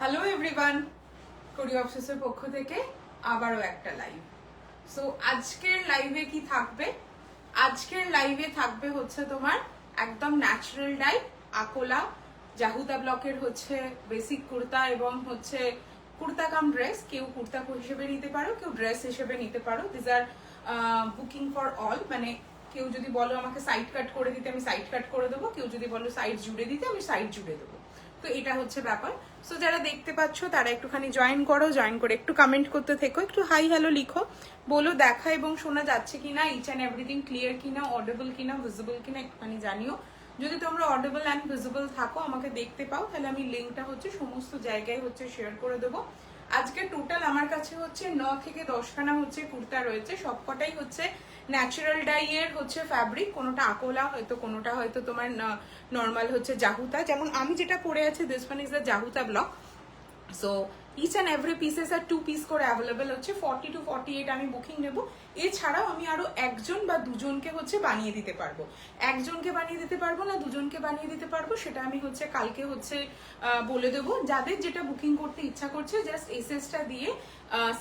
Hello everyone, কোরি অবসেসের পক্ষ থেকে আবারও একটা লাইভ। সো আজকের লাইভে কি থাকবে? আজকের লাইভে থাকবে হচ্ছে তোমার একদম ন্যাচারাল ডাই আকোলা জাহুদা ব্লকের হচ্ছে বেসিক কুর্তা এবং হচ্ছে কুর্তা কাম ড্রেস। কেউ কুর্তা হিসেবে নিতে পারো, কেউ ড্রেস হিসেবে নিতে পারো। This are booking for all. মানে কেউ যদি বলো আমাকে সাইড কাট করে দিতে, আমি সাইড কাট করে দেবো। কেউ যদি বলো সাইড জুড়ে দিতে, আমি সাইড জুড়ে দেবো। তো এটা হচ্ছে ব্যাপার। সো যারা দেখতে পাচ্ছ তারা একটুখানি জয়েন করো, জয়েন করে একটু কমেন্ট করতে থেকো, একটু হাই হ্যালো লিখো, বলো দেখা এবং শোনা যাচ্ছে কিনা, ইচ অ্যান্ড এভরিথিং ক্লিয়ার কিনা, অডিবল কিনা, ভিজিবল কিনা একটুখানি জানিও। যদি তোমরা অডিবল অ্যান্ড ভিজিবল থাকো, আমাকে দেখতে পাও, তাহলে আমি লিঙ্কটা হচ্ছে সমস্ত জায়গায় হচ্ছে শেয়ার করে দেবো। আজকে টোটাল আমার কাছে হচ্ছে 9 থেকে 10খানা হচ্ছে কুর্তা রয়েছে। সবকটাই হচ্ছে ন্যাচারাল ডাই এর হচ্ছে ফ্যাব্রিক। কোনোটা আকোলা, হয়তো কোনোটা হয়তো তোমার নর্মাল হচ্ছে জাহুতা। যেমন আমি যেটা পরে আছি, this one is the Jahuta block. So each and every pieces are 2 piece করে অ্যাভেলেবেল হচ্ছে। 40 to 48 আমি বুকিং নেব। এছাড়াও আমি আরো একজন বা দুজনকে হচ্ছে বানিয়ে দিতে পারবো। একজনকে বানিয়ে দিতে পারবো না দুজনকে বানিয়ে দিতে পারবো, সেটা আমি হচ্ছে কালকে হচ্ছে বলে দেবো। যাদের যেটা বুকিং করতে ইচ্ছা করছে, জাস্ট এসএসটা দিয়ে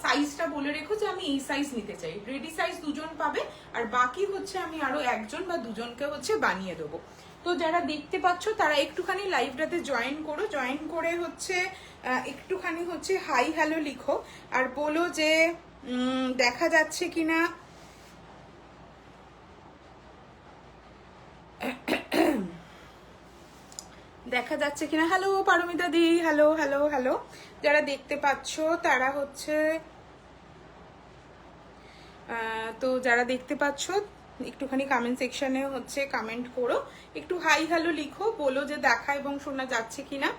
সাইজটা বলে রেখো যে আমি এই সাইজ নিতে চাই। রেডি সাইজ দুজন পাবে, আর বাকি হচ্ছে আমি আরো একজন বা দুজনকে হচ্ছে বানিয়ে দেবো। তো যারা দেখতে পাচ্ছ তারা একটুখানি লাইভটাতে জয়েন করো, জয়েন করে হচ্ছে একটুখানি হচ্ছে হাই হ্যালো লিখো, আর বলো যে দেখা যাচ্ছে কিনা। দেখা যাচ্ছে কিনা। হ্যালো পারমিতা দি, হ্যালো হ্যালো হ্যালো। যারা দেখতে পাচ্ছ তারা হচ্ছে তো যারা দেখতে পাচ্ছ একটুখানি কমেন্ট সেকশনে হচ্ছে কমেন্ট করো, একটু হাই হ্যালো লিখো, বলো যে দেখা এবং শোনা যাচ্ছে কিনা।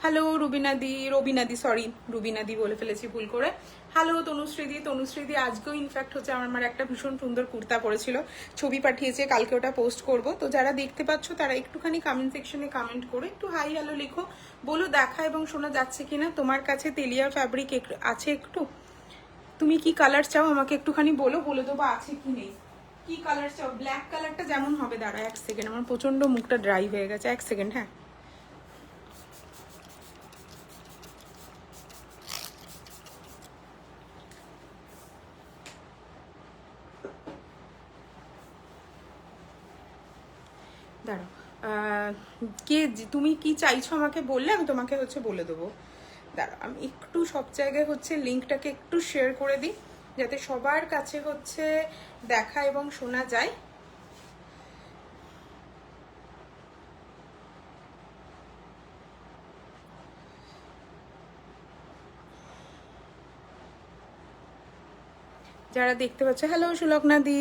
হ্যালো রবিনাদি সরি রুবিনাদি বলে ফেলেছি ভুল করে। হ্যালো তনুশ্রীদি আজকেও ইনফ্যাক্ট হচ্ছে আমার একটা ভীষণ সুন্দর কুর্তা পরেছিল, ছবি পাঠিয়েছে, কালকে ওটা পোস্ট করব। তো যারা দেখতে পাচ্ছ তারা একটুখানি কমেন্ট সেকশনে কমেন্ট করো, একটু হাই হ্যালো লিখো, বলো দেখা এবং শোনা যাচ্ছে কিনা। তোমার কাছে তেলিয়া ফ্যাব্রিক আছে একটু? তুমি কি কালার চাও আমাকে একটুখানি বলো, বলে দেবো আছে কি নেই। কি কালার চাও? ব্ল্যাক কালারটা যেমন হবে। দাঁড়া এক সেকেন্ড, আমার প্রচন্ড মুখটা ড্রাই হয়ে গেছে, এক সেকেন্ড। হ্যাঁ দাঁড়াও। কে তুমি কি চাইছো আমাকে বললে আমি তোমাকে হচ্ছে বলে দেবো। দাঁড়াও আমি একটু সব জায়গায় হচ্ছে লিঙ্কটাকে একটু শেয়ার করে দিই, যাতে সবার কাছে হচ্ছে দেখা এবং শোনা যায়। যারা দেখতে পাচ্ছ, হ্যালো সুলগ্না দি,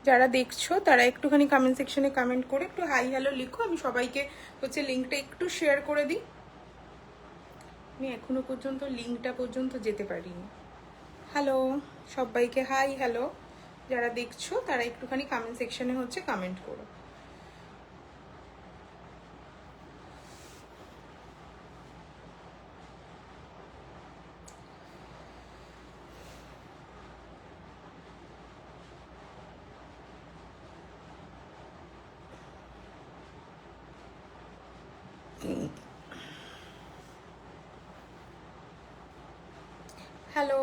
যারা দেখছো তারা একটুখানি কমেন্ট সেকশনে কমেন্ট করে একটু হাই হ্যালো লিখো, আমি সবাইকে হচ্ছে লিঙ্কটা একটু শেয়ার করে দিই। আমি এখনো পর্যন্ত লিঙ্কটা পর্যন্ত যেতে পারিনি। হ্যালো সবাইকে হাই হ্যালো, যারা দেখছো তারা একটুখানি কমেন্ট সেকশনে হচ্ছে কমেন্ট করো। হ্যালো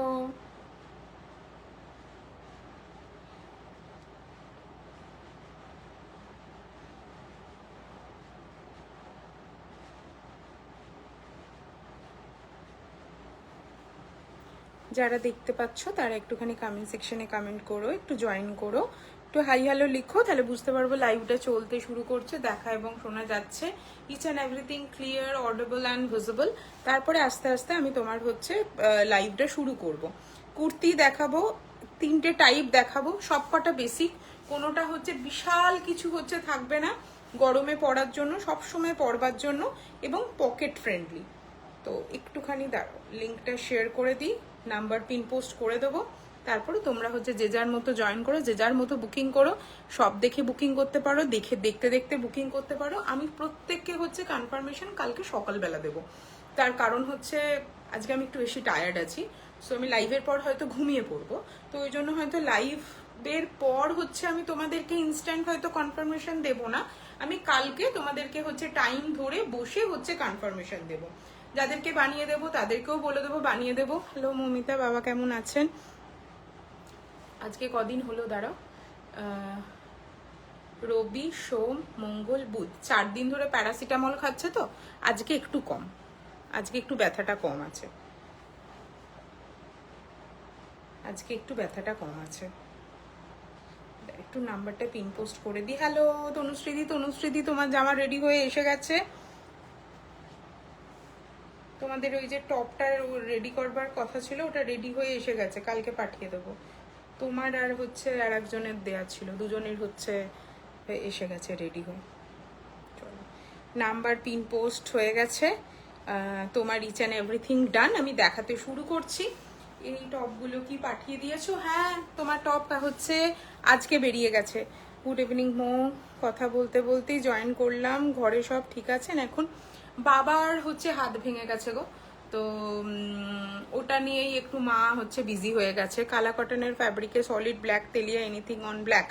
যারা দেখতে পাচ্ছ তারা একটুখানি কমেন্ট সেকশনে কমেন্ট করো, একটু জয়েন করো, একটু হাই হ্যালো লিখো, তাহলে বুঝতে পারবো লাইভটা চলতে শুরু করছে, দেখা এবং শোনা যাচ্ছে, each and everything clear, audible and visible. তারপরে আস্তে আস্তে আমি তোমার হচ্ছে লাইভটা শুরু করব। কুর্তি দেখাবো, 3টে টাইপ দেখাবো, সবকটা বেসিক, কোনোটা হচ্ছে বিশাল কিছু হচ্ছে থাকবে না, গরমে পরার জন্য, সব সময় পরবার জন্য এবং পকেট ফ্রেন্ডলি। তো একটুখানি দাঁড়াও, লিঙ্কটা শেয়ার করে দিই, নাম্বার পিন পোস্ট করে দেবো, তারপরে তোমরা হচ্ছে যে যার মতো জয়েন করো, যে যার মতো বুকিং করো, সব দেখে বুকিং করতে পারো, দেখতে দেখতে বুকিং করতে পারো। আমি প্রত্যেককে হচ্ছে কনফার্মেশন কালকে সকালবেলা দেবো। তার কারণ হচ্ছে আজকে আমি একটু বেশি টায়ার্ড আছি, সো আমি লাইভের পর হয়তো ঘুমিয়ে পড়বো। তো ওই জন্য হয়তো লাইভের পর হচ্ছে আমি তোমাদেরকে ইনস্ট্যান্ট হয়তো কনফার্মেশন দেবো না, আমি কালকে তোমাদেরকে হচ্ছে টাইম ধরে বসে হচ্ছে কনফার্মেশন দেবো। যাদেরকে বানিয়ে দেবো তাদেরকেও বলে দেবো বানিয়ে দেবো। হ্যালো মমিতা, বাবা কেমন আছেন? আজকে কদিন হলো দাঁড়াও, রবি সোম মঙ্গল বুধ, 4 দিন ধরে প্যারাসিটামল খাচ্ছে, তো আজকে একটু কম, আজকে একটু ব্যথাটা কম আছে, আজকে একটু ব্যথাটা কম আছে। একটু নাম্বারটা পিন পোস্ট করে দিই। হ্যালো তনুশ্রীদি, তনুশ্রীদি তোমার জামা রেডি হয়ে এসে গেছে। তোমাদের ওই যে টপটা রেডি করবার কথা ছিল, ওটা রেডি হয়ে এসে গেছে, কালকে পাঠিয়ে দেবো। তোমার আর হচ্ছে আর একজনের দেয়া ছিল, দুজনের হচ্ছে এসে গেছে রেডি হয়ে। চলো, নাম্বার পিন পোস্ট হয়ে গেছে, তোমার ইচ অ্যান্ড এভরিথিং ডান। আমি দেখাতে শুরু করছি। এই টপগুলো কি পাঠিয়ে দিয়েছো? হ্যাঁ, তোমার টপ হচ্ছে আজকে বেরিয়ে গেছে। গুড ইভিনিং মো, কথা বলতে বলতেই জয়েন করলাম। ঘরে সব ঠিক আছেন? এখন বাবার হচ্ছে হাত ভেঙে গেছে গো, তো ওটা নিয়েই একটু মা হচ্ছে বিজি হয়ে গেছে। কালা কটনের ফ্যাব্রিকে সলিড ব্ল্যাক তেলিয়া anything on black,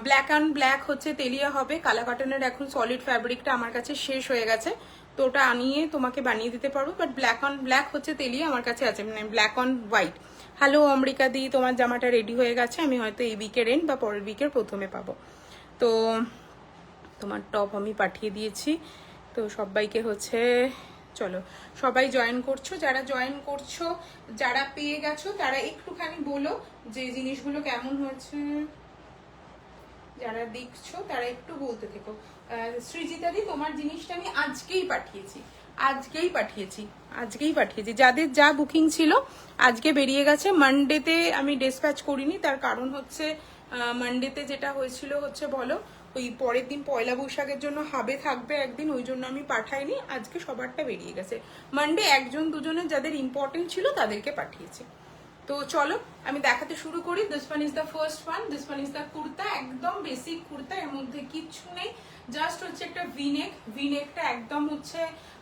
black on black হচ্ছে তেলিয়া হবে। কালা কটনের এখন সলিড ফ্যাব্রিকটা আমার কাছে শেষ হয়ে গেছে, তো ওটা আনিয়ে তোমাকে বানিয়ে দিতে পারবো, বাট ব্ল্যাক অন ব্ল্যাক হচ্ছে তেলিয়া আমার কাছে আছে, মানে ব্ল্যাক অন হোয়াইট। হ্যালো অমরিকা দি, তোমার জামাটা রেডি হয়ে গেছে, আমি হয়তো এই উইকের এন্ড বা পরের উইকের প্রথমে পাবো। তো তোমার টপ আমি পাঠিয়ে দিয়েছি, তো সবাইকে হচ্ছে চলো সবাই জয়েন করছো, যারা জয়েন করছো, যারা পেয়ে গেছো তারা একটুখানি বলো যে জিনিসগুলো কেমন হয়েছে। যারা দেখছো তারা একটু বলতে থেকো। সৃজিতাদি, তোমার জিনিসটা আমি আজকেই পাঠিয়েছি, আজকেই পাঠিয়েছি, আজকেই পাঠিয়েছি। যাদের যা বুকিং ছিল আজকে বেরিয়ে গেছে। মানডেতে আমি ডিসপ্যাচ করিনি, তার কারণ হচ্ছে মানডেতে যেটা হয়েছিল হচ্ছে বলো, ওই পরের দিন পয়লা বৈশাখের জন্য হাবে থাকবে একদিন, ওই জন্য আমি পাঠাইনি। আজকে সবারটা বেরিয়ে গেছে। মানডে একজন দুজনের যাদের ইম্পর্টেন্ট ছিল তাদেরকে পাঠিয়েছি। তো চলো আমি দেখাতে শুরু করি। This one is the first one, this one is the kurta, একদম বেসিক কুর্তা, এর মধ্যে কিচ্ছু নেই, জাস্ট হচ্ছে একটা ভিনেক। ভিনেকটা একদম হচ্ছে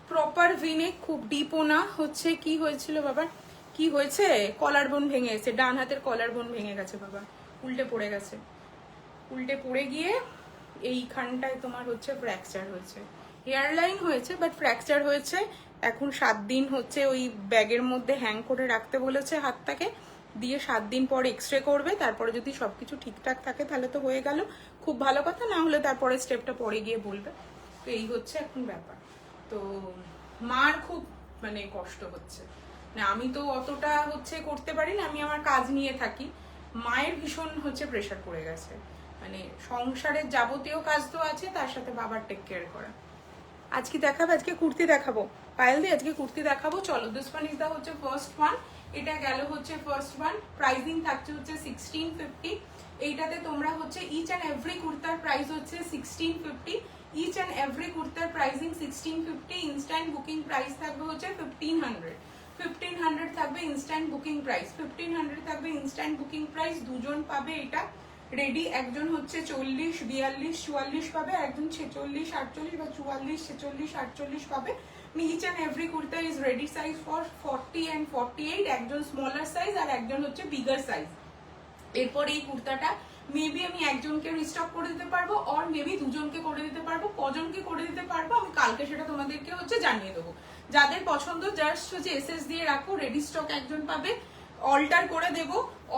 প্রপার ভিনেক, খুব ডিপও না। হচ্ছে কি হয়েছিল বাবার, কি হয়েছে, কলার বোন ভেঙে গেছে, ডান হাতের কলার বোন ভেঙে গেছে বাবা, উল্টে পড়ে গেছে, উল্টে পড়ে গিয়ে এইখানটায় তোমার হচ্ছে ফ্র্যাকচার হয়েছে। হেয়ারলাইন হয়েছে বাট ফ্র্যাকচার হয়েছে। এখন 7 দিন হচ্ছে ওই ব্যাগের মধ্যে হ্যাং করে রাখতে বলেছে হাতটাকে, দিয়ে 7 দিন পর এক্সরে করবে, তারপরে যদি সবকিছু ঠিকঠাক থাকে তাহলে তো হয়ে গেল, খুব ভালো কথা, না হলে তারপরে স্টেপটা পরে গিয়ে বলবে। তো এই হচ্ছে এখন ব্যাপার। তো মার খুব মানে কষ্ট হচ্ছে না, আমি তো অতটা হচ্ছে করতে পারি না, আমি আমার কাজ নিয়ে থাকি। মায়ের ভীষণ হচ্ছে প্রেশার পড়ে গেছে, মানে সংসারের যাবতীয় কাজ তো আছে, তার সাথে বাবার টেক কেয়ার করা। আজকে দেখাবো, আজকে কুর্তি দেখাবো পায়েল দি, আজকে কুর্তি দেখাবো। চলো, দিস ওয়ান ইজ দা হচ্ছে ফার্স্ট ওয়ান, এটা গেল হচ্ছে ফার্স্ট ওয়ান। প্রাইসিং থাকছে হচ্ছে 1650। এইটাতে তোমরা হচ্ছে ইচ অ্যান্ড এভরি কুর্তার প্রাইস হচ্ছে 1650, ইচ অ্যান্ড এভরি কুর্তার প্রাইসিং 1650। ইনস্ট্যান্ট বুকিং প্রাইস থাকবে হচ্ছে 1500, 1500 থাকবে ইনস্ট্যান্ট বুকিং প্রাইস, 1500 থাকবে ইনস্ট্যান্ট বুকিং প্রাইস। দুজন পাবে এটা রেডি, একজন হচ্ছে 40, 42, 44 পাবে, একজন 46, 48 বা 44, 46, 48 পাবে। Each and every kurta is ready size for 40 and 48, একজন স্মলার সাইজ আর একজন হচ্ছে বিগার সাইজ। এরপর এই কুর্তাটা মেবি আমি একজনকে রিস্টক করে দিতে পারবো, অর মেবি দুজনকে করে দিতে পারবো, কজনকে করে দিতে পারবো আমি কালকে সেটা তোমাদেরকে হচ্ছে জানিয়ে দেবো। যাদের পছন্দ জাস্ট হচ্ছে এসএস দিয়ে রাখো, রেডি স্টক একজন পাবে। অল্টার করে দেব,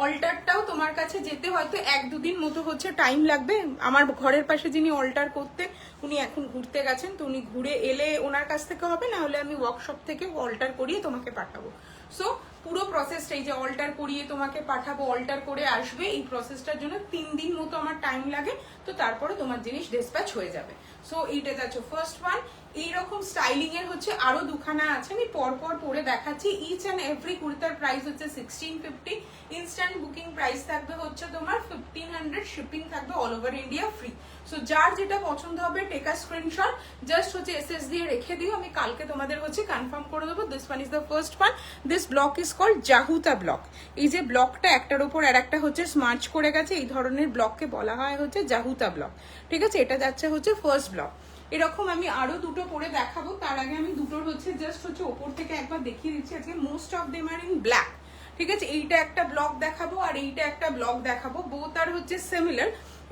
অল্টারটাও তোমার কাছে যেতে হয়তো 1-2 দিন মতো হচ্ছে টাইম লাগবে। আমার ঘরের পাশে যিনি অল্টার করতে, উনি এখন ঘুরতে গেছেন, তো উনি ঘুরে এলে ওনার কাছ থেকে হবে, না হলে আমি ওয়ার্কশপ থেকে অল্টার করিয়ে তোমাকে পাঠাবো। সো পুরো প্রসেসটা, এই যে অল্টার করিয়ে তোমাকে পাঠাবো, অল্টার করে আসবে, এই প্রসেসটার জন্য 3 দিন মতো আমার টাইম লাগে, তো তারপরে তোমার জিনিস ডিসপ্যাচ হয়ে যাবে। সো এইটা যাচ্ছে ফার্স্ট ওয়ান। এইরকম স্টাইলিং এর হচ্ছে আরো দুখানা আছে, আমি পরপর পরে দেখাচ্ছি। ইচ অ্যান্ড এভরি কুর্তার প্রাইস হচ্ছে 1650, ইনস্ট্যান্ট বুকিং প্রাইস থাকবে হচ্ছে তোমার 1500, শিপিং থাকবে all over India free. So যার যেটা পছন্দ হবে টেক আ স্ক্রিনশট, জাস্ট হচ্ছে এসএস দিয়ে রেখে দিও, আমি কালকে তোমাদের হচ্ছে কনফার্ম করে দেবো। This one is the first one. This block is called Jahuta block. এই যে ব্লকটা একটার উপর আর একটা হচ্ছে স্মার্চ করে গেছে, এই ধরনের ব্লককে বলা হয় হচ্ছে জাহুতা ব্লক। ঠিক আছে, এটা যাচ্ছে হচ্ছে ফার্স্ট ব্লক। এরকম আমি আরো দুটো পরে দেখাবো, তার আগে আমি দুটোর হচ্ছে জাস্ট হচ্ছে ওপর থেকে একবার দেখিয়ে দিচ্ছি। আজকে most of them are in black. ঠিক আছে, এইটা একটা ব্লক দেখাবো আর এইটা একটা ব্লক দেখাবো, বোথ আর হচ্ছে সিমিলার।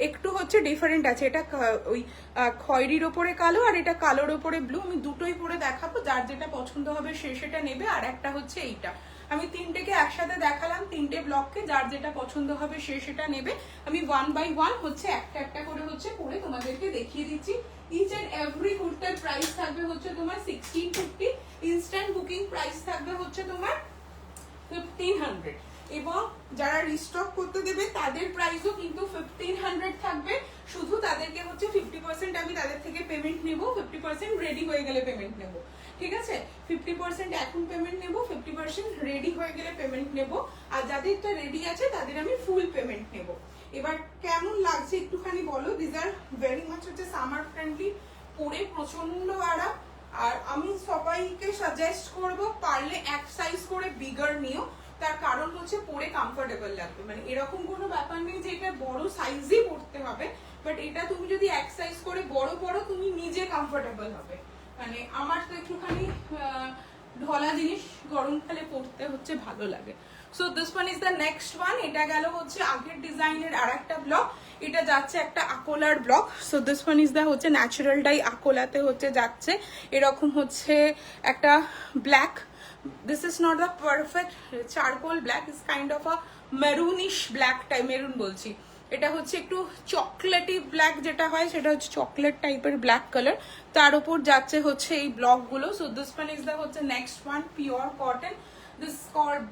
একটু হচ্ছে ডিফারেন্ট আছে। এটা ওই খয়েরির ওপরে কালো আর এটা কালোর ওপরে ব্লু। আমি দুটোই পরে দেখাবো, যার যেটা পছন্দ হবে সে সেটা নেবে। আর একটা হচ্ছে এইটা, আমি তিনটেকে একসাথে দেখালাম, তিনটে ব্লককে, যার যেটা পছন্দ হবে সে সেটা নেবে। আমি 1 বাই 1 হচ্ছে একটা একটা করে হচ্ছে পরে তোমাদেরকে দেখিয়ে দিচ্ছি। ইচ এন্ড এভরি কুর্তার প্রাইস থাকবে হচ্ছে তোমার 1650। ইনস্ট্যান্ট বুকিং প্রাইস থাকবে হচ্ছে তোমার 1500, এবং যারা রিস্টক করতে দেবে তাদের প্রাইসও কিন্তু 1500 থাকবে। শুধু তাদেরকে হচ্ছে 50% আমি তাদের থেকে পেমেন্ট নেব, 50% রেডি হয়ে গেলে পেমেন্ট নেব, ঠিক আছে? 50% এখন পেমেন্ট নেব, 50% রেডি হয়ে গেলে পেমেন্ট নেব। আর যাদেরটা রেডি আছে তাদের আমি ফুল পেমেন্ট নেব। এবার কেমন লাগছে একটুখানি বলো। দিস আর ভেরি মাচ হচ্ছে সামার ফ্রেন্ডলি, পরে প্রচন্ড আরাম। আর আমি সবাইকে সাজেস্ট করব পারলে এক সাইজ করে বিগার নিও, তার কারণ হচ্ছে পরে কমফোর্টেবল লাগবে। মানে এরকম কোনো ব্যাপার নেই যে এটা বড় সাইজই পড়তে হবে, বাট এটা তুমি যদি এক সাইজ করে বড় বড় তুমি নিজে কমফোর্টেবল হবে। মানে আমার তো একটুখানি ঢলা জিনিস গরমকালে পরতে হচ্ছে ভালো লাগে। So this one is the next one. এটা গেল হচ্ছে আগের ডিজাইনের আর একটা ব্লক, এটা যাচ্ছে একটা আকোলার block. So this one is the হচ্ছে ন্যাচারাল ডাই আকোলাতে হচ্ছে যাচ্ছে এরকম হচ্ছে একটা black. This is not the perfect charcoal black, it's kind of a maroonish black type, maroon বলছি, এটা হচ্ছে একটু চকলেটি ব্ল্যাক যেটা হয় সেটা হচ্ছে চকলেট টাইপের ব্ল্যাক কালার, তার উপর যাচ্ছে হচ্ছে এই ব্লক গুলো। So this one is the হচ্ছে next one, pure cotton. This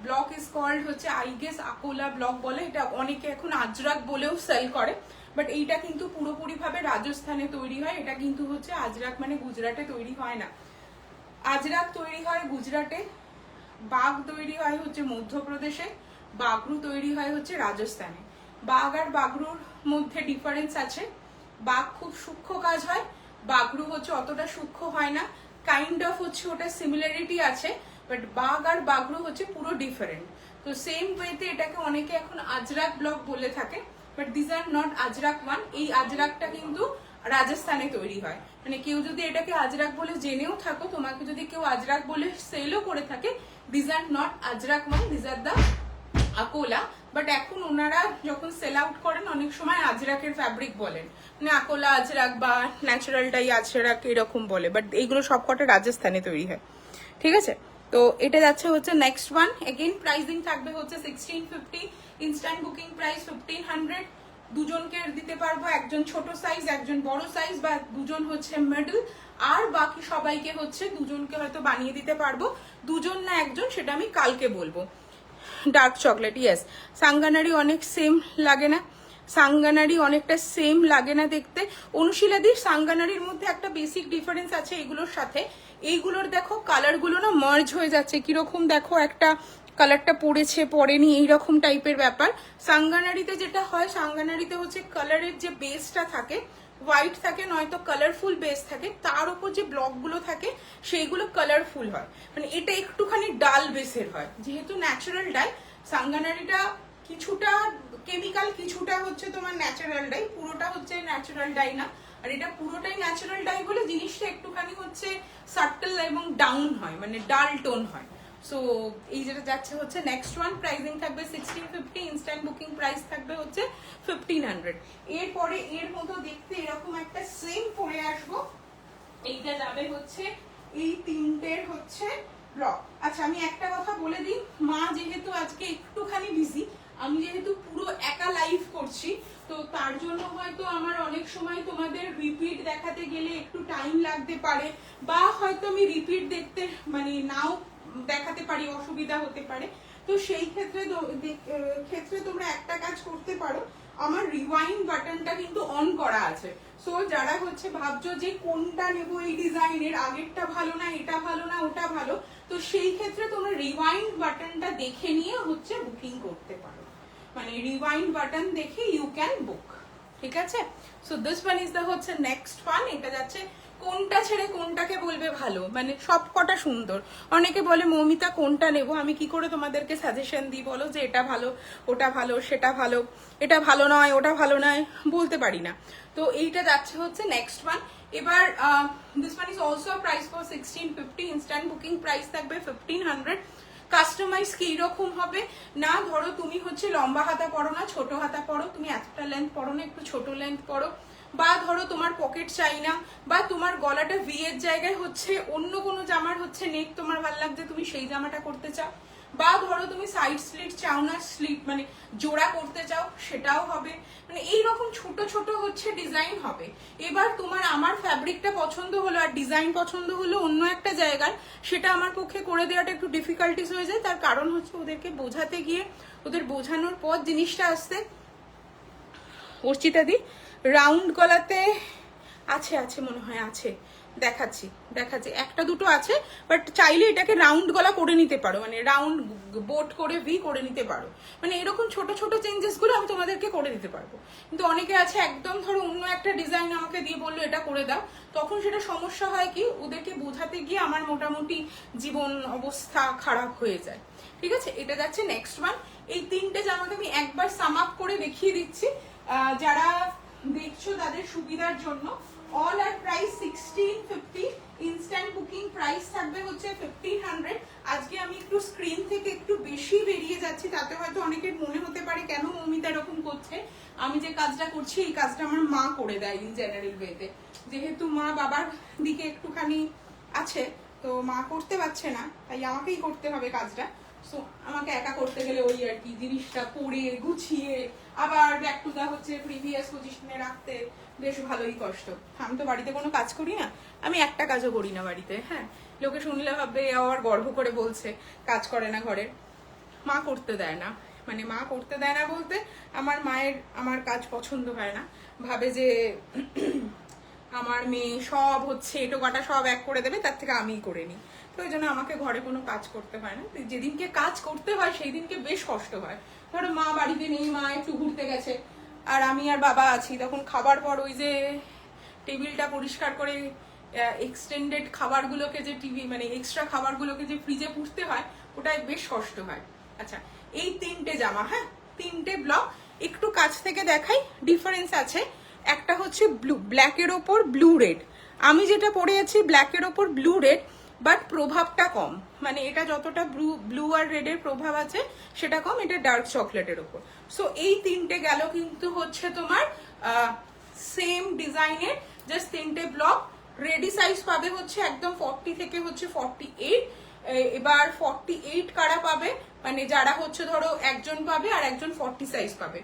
block is called হচ্ছে আই গেস আকোলা ব্লক বলে, এটা অনেকে এখন আজরাক বলেও সেল করে, বাট এইটা কিন্তু পুরোপুরি ভাবে রাজস্থানে তৈরি হয়। এটা কিন্তু হচ্ছে আজরাক মানে গুজরাটে তৈরি হয় না, আজরাক তৈরি হয় গুজরাটে, বাঘ তৈরি হয় হচ্ছে মধ্যপ্রদেশে, বাগরু তৈরি হয় হচ্ছে রাজস্থানে। বাঘ আর বাগরুর মধ্যে ডিফারেন্স আছে, বাঘ খুব সূক্ষ্ম কাজ হয়, বাগরু হচ্ছে অতটা সূক্ষ্ম হয় না, কাইন্ড অফ হচ্ছে ওটা সিমিলারিটি আছে, বাট বাঘ আর বাগরু হচ্ছে পুরো ডিফারেন্ট। তো সেম ওয়েতে এটাকে অনেকে এখন আজরাক ব্লক বলে থাকে, but this are not Ajrak one. এই আজরাকটা কিন্তু রাজস্থানে তৈরি হয়। মানে কেউ যদি এটাকে আজরাক বলে জেনেও থাকো, তোমাকে যদি কেউ আজরাক বলে সেলও করে থাকে, this are not Ajrak one, this are the Akola. But এখন ওনারা যখন সেল আউট করেন অনেক সময় আজরাকের ফ্যাব্রিক বলেন, মানে আকোলা আজরাক বা ন্যাচারাল ডাই আজরাক এরকম বলে, বাট এইগুলো সবকটা রাজস্থানে তৈরি হয়, ঠিক আছে? তো এটা যাচ্ছে হচ্ছে নেক্সট ওয়ান। এগেইন প্রাইসিং থাকবে হচ্ছে 1650, ইনস্ট্যান্ট বুকিং প্রাইস 1500। দুজনকে দিতে পারবো, একজন ছোট সাইজ একজন বড় সাইজ, বা দুজন হচ্ছে মিডল, আর বাকি সবাইকে হচ্ছে দুজনকে হয়তো বানিয়ে দিতে পারবো, দুজন না একজন সেটা আমি কালকে বলবো। ডার্ক চকলেট, ইয়েস, সাঙ্গানারি অনেক সেম লাগে না, সাঙ্গানারি অনেকটা সেম লাগে না দেখতে। অনুশীলাদির সাঙ্গানারির মধ্যে একটা বেসিক ডিফারেন্স আছে এগুলোর সাথে, এইগুলোর দেখো কালারগুলো না মার্জ হয়ে যাচ্ছে, কিরকম দেখো একটা কালারটা পড়েছে পড়েনি এইরকম টাইপের ব্যাপার। সাঙ্গানারিতে যেটা হয়, সাঙ্গানারিতে হচ্ছে কালারের যে বেসটা থাকে হোয়াইট থাকে, নয়তো কালারফুল বেস থাকে, তার উপর যে ব্লকগুলো থাকে সেইগুলো কালারফুল হয়, মানে এটা একটুখানি ডাল বেসের হয়। যেহেতু ন্যাচারাল ডাই, সাঙ্গানারিটা কিছুটা কেমিক্যাল কিছুটা হচ্ছে তোমার ন্যাচারাল ডাই, পুরোটা হচ্ছে ন্যাচারাল ডাই না, আর এটা পুরোটাই ন্যাচারাল ডাই বলে জিনিসটা একটুখানি হচ্ছে সাটল এবং ডাউন হয়, মানে ডাল টোন হয়। সো এই যেটা যাচ্ছে হচ্ছে নেক্সট ওয়ান, প্রাইসিং থাকবে 1650, ইনস্ট্যান্ট বুকিং প্রাইস থাকবে হচ্ছে 1500। এরপরে এর মতো দেখতে এরকম একটা সেম পরে আসবো, এইটা যাবে হচ্ছে এই তিনটের হচ্ছে ব্লক। আচ্ছা আমি একটা কথা বলে দিই, মা যেহেতু আজকে একটুখানি বিজি, আমি যেহেতু পুরো একা লাইভ করছি, তো তার জন্য হয়তো আমার অনেক সময় তোমাদের রিপিট দেখাতে গেলে একটু টাইম লাগতে পারে, বা হয়তো আমি রিপিট দেখতে মানে নাও দেখাতে পারি, অসুবিধা হতে পারে। তো সেই ক্ষেত্রে তোমরা একটা কাজ করতে পারো, আমার রিওয়াইন্ড বাটনটা কিন্তু অন করা আছে। সো যারা হচ্ছে ভাবছো যে কোনটা নেবো এই ডিজাইনের, আগেরটা ভালো না এটা ভালো না ওটা ভালো, তো সেই ক্ষেত্রে তোমরা রিওয়াইন্ড বাটনটা দেখে নিয়ে হচ্ছে বুকিং করতে পারো, মানে রিওয়াইন্ড বাটন দেখে ইউ ক্যান বুক, ঠিক আছে? So this one is the হচ্ছে নেক্সট ওয়ান। এটা যাচ্ছে, কোনটা ছেড়ে কোনটাকে বলবে ভালো, মানে সব কটা সুন্দর। অনেকে বলে মৌমিতা কোনটা নেব, আমি কি করে তোমাদেরকে সাজেশন দিই বলো, যে এটা ভালো ওটা ভালো সেটা ভালো, এটা ভালো নয় ওটা ভালো নয়, বলতে পারি না। তো এইটা যাচ্ছে হচ্ছে নেক্সট ওয়ান। এবার this one is also price for 1650, instant booking price থাকবে 1500। কাস্টমাইজ কি রকম হবে না, ধরো তুমি হচ্ছে লম্বা হাতা পরো না, ছোট হাতা পরো, তুমি এতটা লেন্থ পরো না, একটু ছোট লেন্থ পরো, বা ধরো তোমার পকেট চাই না, বা তোমার গলাটা ভি এর জায়গায় হচ্ছে অন্য কোনো জামার হচ্ছে নেক তোমার ভালো লাগছে, তুমি সেই জামাটা করতে চাও, বা ধরো তুমি সাইড স্লিট চাও না, স্লিট মানে জোড়া করতে চাও, সেটাও হবে। মানে এইরকম ছোট ছোট হচ্ছে ডিজাইন হবে। এবার তোমার আমার ফ্যাব্রিকটা পছন্দ হলো আর ডিজাইন পছন্দ হলো অন্য একটা জায়গার, সেটা আমার পক্ষে করে দেওয়াটা একটু ডিফিকাল্টিস হয়ে যায়। তার কারণ হচ্ছে ওদেরকে বোঝাতে গিয়ে, ওদের বোঝানোর পর জিনিসটা আসতে। অর্চিতা দি রাউন্ড গলাতে আছে, আছে মনে হয় আছে, দেখাচ্ছি দেখাচ্ছি, একটা দুটো আছে, বাট চাইলে এটাকে রাউন্ড গলা করে নিতে পারো, মানে রাউন্ড বোট করে ভি করে নিতে পারো। মানে এরকম ছোট ছোট চেঞ্জেস গুলো আমি তোমাদেরকে করে দিতে পারবো। কিন্তু অনেকে আছে একদম ধরো অন্য একটা ডিজাইন আমাকে দিয়ে বললো এটা করে দাও, তখন সেটা সমস্যা হয় কি, ওদেরকে বোঝাতে গিয়ে আমার মোটামুটি জীবন অবস্থা খারাপ হয়ে যায়। ঠিক আছে, এটা যাচ্ছে নেক্সট ওয়ান। এই তিনটে জামাকে আমি একবার সাম আপ করে দেখিয়ে দিচ্ছি যারা দেখছো তাদের সুবিধার জন্য। অল আর প্রাইস 1650, ইনস্ট্যান্ট বুকিং প্রাইস থাকবে হচ্ছে 1500। আজকে আমি একটু স্ক্রিন থেকে একটু বেশি বেরিয়ে যাচ্ছি, তাতে হয়তো অনেকের মনে হতে পারে কেন মৌমিতা এরকম করছে। আমি যে কাজটা করছি এই কাজটা আমার মা করে দেয় ইন জেনারেল ওয়েতে, যেহেতু মা বাবার দিকে একটুখানি আছে, তো মা করতে পারছে না, তাই আমাকেই করতে হবে কাজটা। সো আমাকে একা করতে গেলে ওই আর কি, জিনিসটা পরে গুছিয়ে আবার ব্যাক টু দা হচ্ছে প্রিভিয়াস পজিশনে রাখতে বেশ ভালোই কষ্ট। আমি তো বাড়িতে কোনো কাজ করি না, আমি একটা কাজও করি না বাড়িতে। হ্যাঁ, লোকে শুনলে ভাববে আবার গর্ব করে বলছে কাজ করে না ঘরের। মা করতে দেয় না, মানে মা করতে দেয় না বলতে আমার মায়ের আমার কাজ পছন্দ হয় না, ভাবে যে আমার মেয়ে সব হচ্ছে এটো কাটা সব এক করে দেবে, তার থেকে আমিই করে নিই। তো ওই জন্য আমাকে ঘরে কোনো কাজ করতে হয় না। যেদিনকে কাজ করতে হয় সেই দিনকে বেশ কষ্ট হয়। ধরো মা বাড়িতে নেই, মা একটু ঘুরতে গেছে আর আমি আর বাবা আছি, তখন খাবার পর ওই যে টেবিলটা পরিষ্কার করে এক্সটেন্ডেড খাবারগুলোকে যে মানে এক্সট্রা খাবারগুলোকে যে ফ্রিজে পুষতে হয়, ওটাই বেশ কষ্ট হয়। আচ্ছা, এই তিনটে জামা, হ্যাঁ তিনটে ব্লক একটু কাছ থেকে দেখাই, ডিফারেন্স আছে। একটা হচ্ছে ব্লু, ব্ল্যাকের ওপর ব্লু রেড। আমি যেটা পরে আছি ব্ল্যাকের ওপর ব্লু রেড, বাট প্রভাবটা কম, মানে এটা যতটা ব্লু আর রেডের প্রভাব আছে সেটা কম, এটা ডার্ক চকলেটের ওপর। সো এই তিনটে গেল কিন্তু হচ্ছে তোমার সেম ডিজাইনের, জাস্ট তিনটে ব্লক। রেডি সাইজ পাবে হচ্ছে একদম 40 থেকে হচ্ছে 48। এবার 48 কারা পাবে, মানে যারা হচ্ছে ধরো একজন পাবে আর একজন 40 সাইজ পাবে।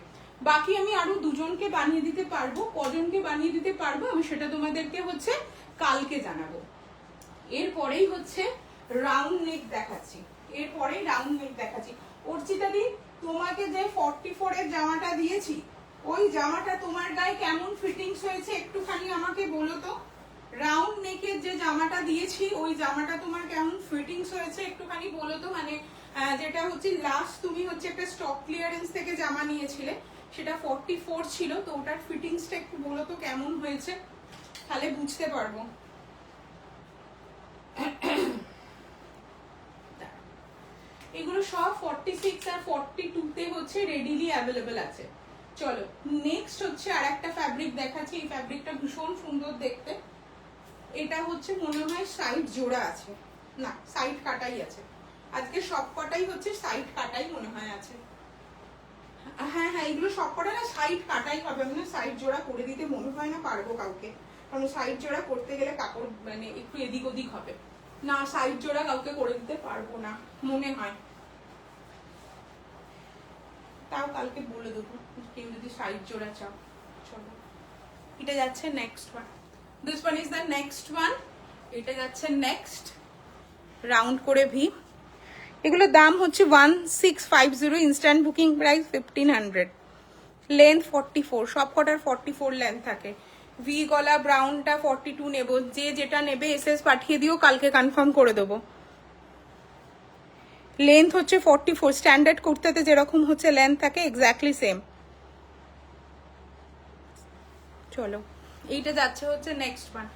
বাকি আমি আরো দুজনকে বানিয়ে দিতে পারবো, কজনকে বানিয়ে দিতে পারবো আমি সেটা তোমাদেরকে হচ্ছে কালকে জানাবো। এরপরেই হচ্ছে রাউন্ড নেক দেখাচ্ছি, এরপরেই রাউন্ড নেক দেখাচ্ছি। অর্চিতা দি তোমাকে যে 44 এর জামাটা দিয়েছি, ওই জামাটা তোমার গায়ে কেমন ফিটিংস হয়েছে একটুখানি আমাকে বলো তো। রাউন্ড নেকের যে জামাটা দিয়েছি ওই জামাটা তোমার কেমন ফিটিংস হয়েছে একটুখানি বলো তো। মানে যেটা হচ্ছে লাস্ট তুমি হচ্ছে একটা স্টক ক্লিয়ারেন্স থেকে জামা নিয়েছিলে, সেটা 44 ছিল, তো ওটার ফিটিংসটা একটু বলো তো কেমন হয়েছে, তাহলে বুঝতে পারবো। এগুলো সব 46 আর 42 তে হচ্ছে রেডিলি অ্যাভেলেবেল আছে। চলো নেক্সট হচ্ছে আর একটা ফ্যাব্রিক দেখাচ্ছি। এই ফ্যাব্রিকটা ভীষণ সুন্দর দেখতে। এটা হচ্ছে মনে হয় সাইড জোড়া আছে, না সাইড কাটাই আছে, আজকে সব কটাই হচ্ছে সাইড কাটাই মনে হয় আছে। হ্যাঁ হ্যাঁ, এগুলো সব কটা না সাইড কাটাই হবে, আমি না সাইড জোড়া করে দিতে মনে হয় না পারবো কাউকে, কারণ সাইড জোড়া করতে গেলে কাপড় মানে একটু এদিক ওদিক হবে না, সাইড জোড়া কাউকে করে দিতে পারবো না মনে হয়। তাও কালকে বলে দেবো কেউ যদি সাইড জোড়া চাও। চলো এটা যাচ্ছে next one, this one is the next one. এটা যাচ্ছে নেক্সট রাউন্ড করে ভি। এগুলোর দাম হচ্ছে 1650, ইনস্ট্যান্ট বুকিং প্রাইস 1500। লেন্থ 44, সব কটার 44 লেন্থ থাকে। ভি গলা ব্রাউনটা 42 নেব, যে যেটা নেবে এসএস পাঠিয়ে দিও, কালকে কনফার্ম করে দেবো। লেন্থ হচ্ছে 44, স্ট্যান্ডার্ড কুর্তাতে যেরকম হচ্ছে লেন্থ থাকে এক্স্যাক্টলি সেম। চলো এইটা যাচ্ছে হচ্ছে নেক্সট ওয়ান।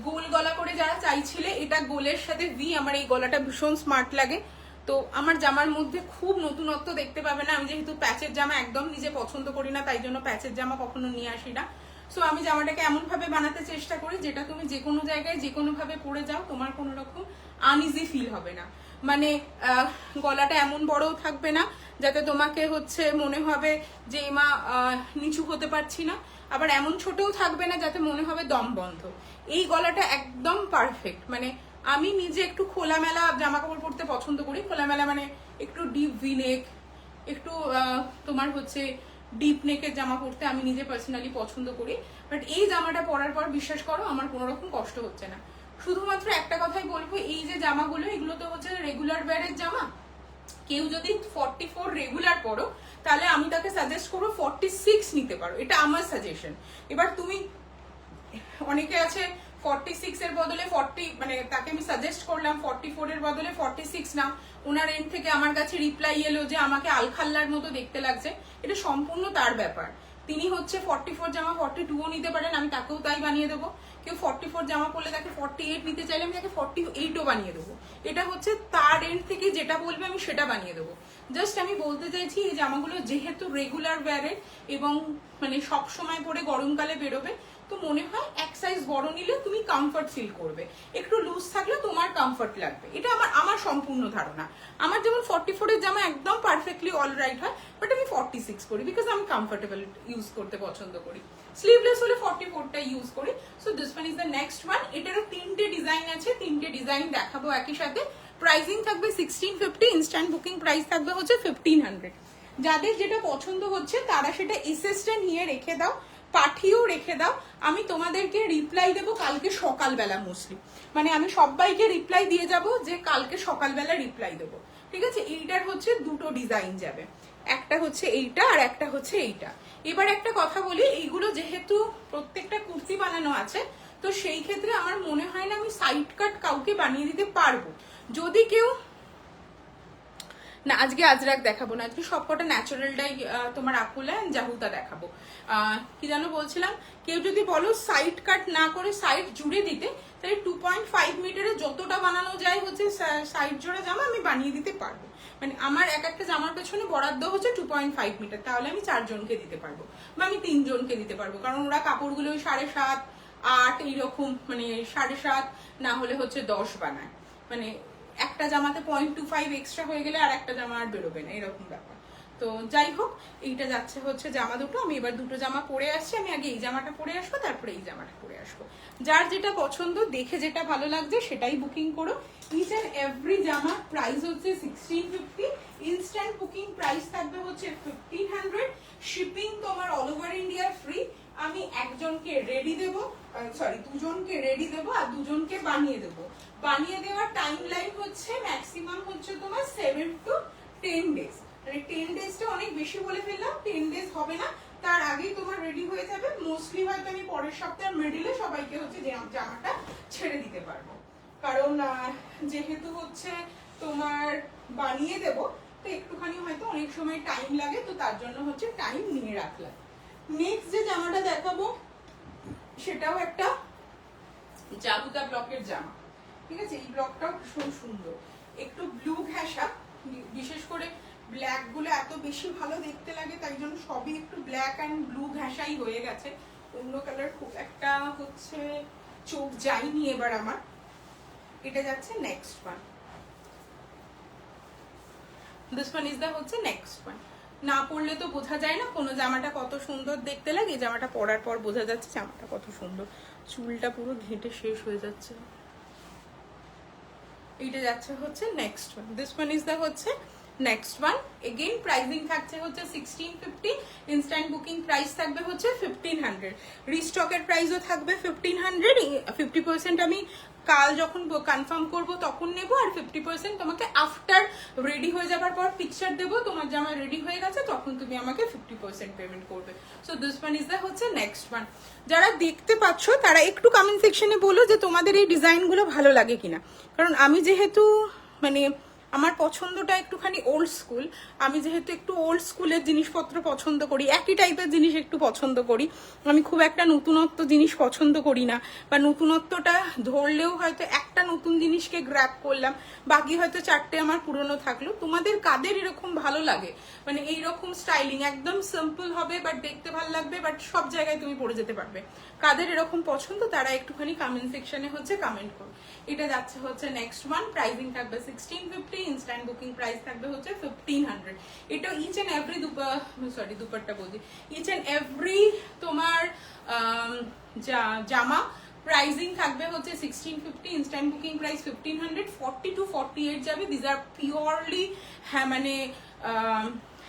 গোল গলা করে যারা চাইছিলে, এটা গোলের সাথে ভি, আমার এই গলাটা ভীষণ স্মার্ট লাগে, তো আমার জামার মধ্যে খুব নতুনত্ব দেখতে পাবে না। আমি যেহেতু প্যাচের জামা একদম নিজে পছন্দ করি না, তাই জন্য প্যাচের জামা কখনো নিয়ে আসি না। সো আমি জামাটাকে এমন ভাবে বানাতে চেষ্টা করি যেটা তুমি যে কোনো জায়গায় যে কোনো ভাবে পরে যাও তোমার কোনো রকম আনইজি ফিল হবে না। মানে গলাটা এমন বড়ও থাকবে না যাতে তোমাকে হচ্ছে মনে হবে যে মা নিচু হতে পারছি না, আবার এমন ছোটও থাকবে না যাতে মনে হবে দম বন্ধ। এই গলাটা একদম পারফেক্ট। মানে আমি নিজে একটু খোলামেলা জামা কাপড় পরতে পছন্দ করি। খোলামেলা মানে একটু ডিপ ভি নেক, একটু তোমার হচ্ছে ডিপ নেকের জামা পরতে আমি নিজে পার্সোনালি পছন্দ করি। বাট এই জামাটা পরার পর বিশ্বাস করো আমার কোনো রকম কষ্ট হচ্ছে না। শুধুমাত্র একটা কথাই বলবো, এই যে জামাগুলো এগুলো তো হচ্ছে রেগুলার ওয়্যারের জামা। কেউ যদি 44 রেগুলার পরো তাহলে আমি তাকে সাজেস্ট করবো 46 নিতে পারো, এটা আমার সাজেশন। এবার তুমি অনেকে আছে 46 এর বদলে 40, মানে তাকে আমি সাজেস্ট করলাম 44 এর বদলে 46 নাও। ওনার এন্ড থেকে আমার কাছে রিপ্লাই এলো যে আমাকে আলখাল্লার মতো দেখতে লাগছে। এটা সম্পূর্ণ তার ব্যাপার। তিনি হচ্ছে 44 জামা 42ও নিতে পারেন, আমি তাকেও তাই বানিয়ে দেবো। কেউ 44 জামা পরলে তাকে 48 নিতে চাইলে আমি তাকে 48ও বানিয়ে দেবো। এটা হচ্ছে তার এন্ড থেকে যেটা বলবে আমি সেটা বানিয়ে দেবো। জাস্ট আমি বলতে চাইছি এই জামাগুলো যেহেতু রেগুলার ওয়্যারের এবং মানে সব সময় পরে গরমকালে বেরোবে, তো মনে হয় এক সাইজ বড় নিলে তুমি কমফর্ট ফিল করবে, একটু লুজ থাকলে তোমার কমফর্ট লাগবে। এটা আমার সম্পূর্ণ ধারণা। আমার যেমন 44 এর জামা একদম পারফেক্টলি অলরাইট হয়, বাট আমি 46 করি বিকজ আমি কমফোর্টেবল ইউজ করতে পছন্দ করি। স্লিভলেস হলে 44টা ইউজ করি। So this one is the next one. এটারও 3টে ডিজাইন আছে, 3টে ডিজাইন দেখাবো একই সাথে। প্রাইসিং থাকবে 1650, ইনস্ট্যান্ট বুকিং প্রাইস থাকবে হচ্ছে 1500। যাদের যেটা পছন্দ হচ্ছে তারা সেটা এসএসটা নিয়ে রেখে দাও, পাঠিয়েও রেখে দাও। আমি তোমাদেরকে রিপ্লাই দেবো কালকে সকালবেলা মোস্টলি। মানে আমি সবাইকে রিপ্লাই দিয়ে যাব যে কালকে সকালবেলা রিপ্লাই দেবো, ঠিক আছে? এইটার হচ্ছে দুটো ডিজাইন যাবে, একটা হচ্ছে এইটা আর একটা হচ্ছে এইটা। এবার একটা কথা বলি, এইগুলো যেহেতু প্রত্যেকটা কুর্তি বানানো আছে, তো সেই ক্ষেত্রে আমার মনে হয় না আমি সাইড কাট কাউকে বানিয়ে দিতে পারবো। যদি কেউ না, আজকে আজরাক দেখাবো না, আজকে সবকটা ন্যাচারালটাই তোমার আকুলা জাহুতা দেখাবো। কি যেন বলছিলাম, কেউ যদি বলো সাইড কাট না করে সাইড জুড়ে দিতে, তাহলে 2.5 মিটারে যতটা বানানো যায় হচ্ছে সাইড জোড়া জামা আমি বানিয়ে দিতে পারবো। মানে আমার এক একটা জামার পেছনে বরাদ্দ হচ্ছে 2.5 মিটার, তাহলে আমি 4 জনকে দিতে পারবো বা আমি 3 জনকে দিতে পারবো। কারণ ওরা কাপড়গুলো 7.5, 8 এইরকম, মানে 7.5 না হলে হচ্ছে 10 বানায়। মানে একটা জামাতে 0.25 এক্সট্রা হয়ে গেলে আর একটা জামা আর বেরোবে না, এরকম ব্যাপার। তো যাই হোক, এইটা যাচ্ছে হচ্ছে জামা দুটো। আমি এবার দুটো জামা পরে আসছি। আমি আগে এই জামাটা পরে আসবো, তারপরে এই জামাটা পরে আসবো। যার যেটা পছন্দ, দেখে যেটা ভালো লাগছে সেটাই বুকিং করো। ইচ অ্যান্ড এভরি জামা প্রাইস হচ্ছে 1650, ইনস্ট্যান্ট বুকিং প্রাইস থাকবে হচ্ছে 1500। শিপিং তোমার অল ওভার ইন্ডিয়া ফ্রি। আমি একজনকে রেডি দেবো, সরি 2জনকে রেডি দেবো আর 2জনকে বানিয়ে দেবো। বানিয়ে দেওয়ার টাইম লাইন হচ্ছে ম্যাক্সিমাম হচ্ছে তোমার 7 to 10 ডেজ। মানে 10 ডেজটা অনেক বেশি বলে ফেললাম, 10 ডেজ হবে না, তার আগেই তোমার রেডি হয়ে যাবে। মোস্টলি হয়তো আমি পরের সপ্তাহের মিডিলে সবাইকে হচ্ছে জামাটা ছেড়ে দিতে পারবো। কারণ যেহেতু হচ্ছে তোমার বানিয়ে দেবো, তো একটুখানি হয়তো অনেক সময় টাইম লাগে, তো তার জন্য হচ্ছে টাইম নিয়ে রাখলাম। নেক্সট যে জামাটা দেখাবো সেটাও একটা জাহুতা ব্লকের জামা, ঠিক আছে? এই ব্লকটাও ভীষণ সুন্দর, একটু ব্লু ঘেঁষা। বিশেষ করে ব্ল্যাক গুলো এত বেশি ভালো দেখতে লাগে, তাই জন্য সবই একটু ব্ল্যাক অ্যান্ড ব্লু ঘেঁষাই হয়ে গেছে। অন্য কালার খুব একটা হচ্ছে চোখ যায়নি এবার আমার। এটা যাচ্ছে next one. This one is the হচ্ছে নেক্সট ওয়ান। না পরলে তো বোঝা যায় না কোনো জামাটা কত সুন্দর দেখতে লাগে। জামাটা পরার পর বোঝা যাচ্ছে জামাটা কত সুন্দর। চুলটা পুরো ঘেঁটে শেষ হয়ে যাচ্ছে। এইটা যাচ্ছে হচ্ছে next one. This one is the হচ্ছে নেক্সট ওয়ান। এগেইন প্রাইসিং থাকছে হচ্ছে 1650, ইনস্ট্যান্ট বুকিং প্রাইস থাকবে হচ্ছে 1500। রিস্টকের প্রাইসও থাকবে 1500। 50% আমি কাল যখন কনফার্ম করব তখন নেব, আর 50% তোমাকে আফটার রেডি হয়ে যাবার পর পিকচার দেবো তোমার জামা রেডি হয়ে গেছে, তখন তুমি আমাকে 50% পেমেন্ট করবে। So this one is the হচ্ছে নেক্সট ওয়ান। যারা দেখতে পাচ্ছ তারা একটু কমেন্ট সেকশনে বলো যে তোমাদের এই ডিজাইনগুলো ভালো লাগে কিনা। কারণ আমি যেহেতু মানে আমার পছন্দটা একটুখানি ওল্ড স্কুল। আমি যেহেতু একটু ওল্ড স্কুলের জিনিসপত্র পছন্দ করি, একই টাইপের জিনিস একটু পছন্দ করি, আমি খুব একটা নতুনত্ব জিনিস পছন্দ করি না, বা নতুনত্বটা ধরলেও হয়তো একটা নতুন জিনিসকে গ্র্যাব করলাম, বাকি হয়তো 4টে আমার পুরনো থাকলো। তোমাদের কাদের এরকম ভালো লাগে, মানে এইরকম স্টাইলিং একদম সিম্পল হবে বাট দেখতে ভালো লাগবে, বাট সব জায়গায় তুমি পরে যেতে পারবে, কাদের এরকম পছন্দ তারা একটুখানি কমেন্ট সেকশনে হচ্ছে কমেন্ট করো। এটা যাচ্ছে হচ্ছে নেক্সট ওয়ান, প্রাইসিং থাকবে 1650, ইনস্ট্যান্ট বুকিং প্রাইস থাকবে হচ্ছে 1500। এটা ইচ এন্ড এভরি দুপাট্টা বলছি, ইচ এন্ড এভরি তোমার জামা প্রাইসিং থাকবে হচ্ছে 1650, ইনস্ট্যান্ট বুকিং প্রাইস 1500, 40 to 48 যাবে। দিস আর পিওরলি হ্যাঁ মানে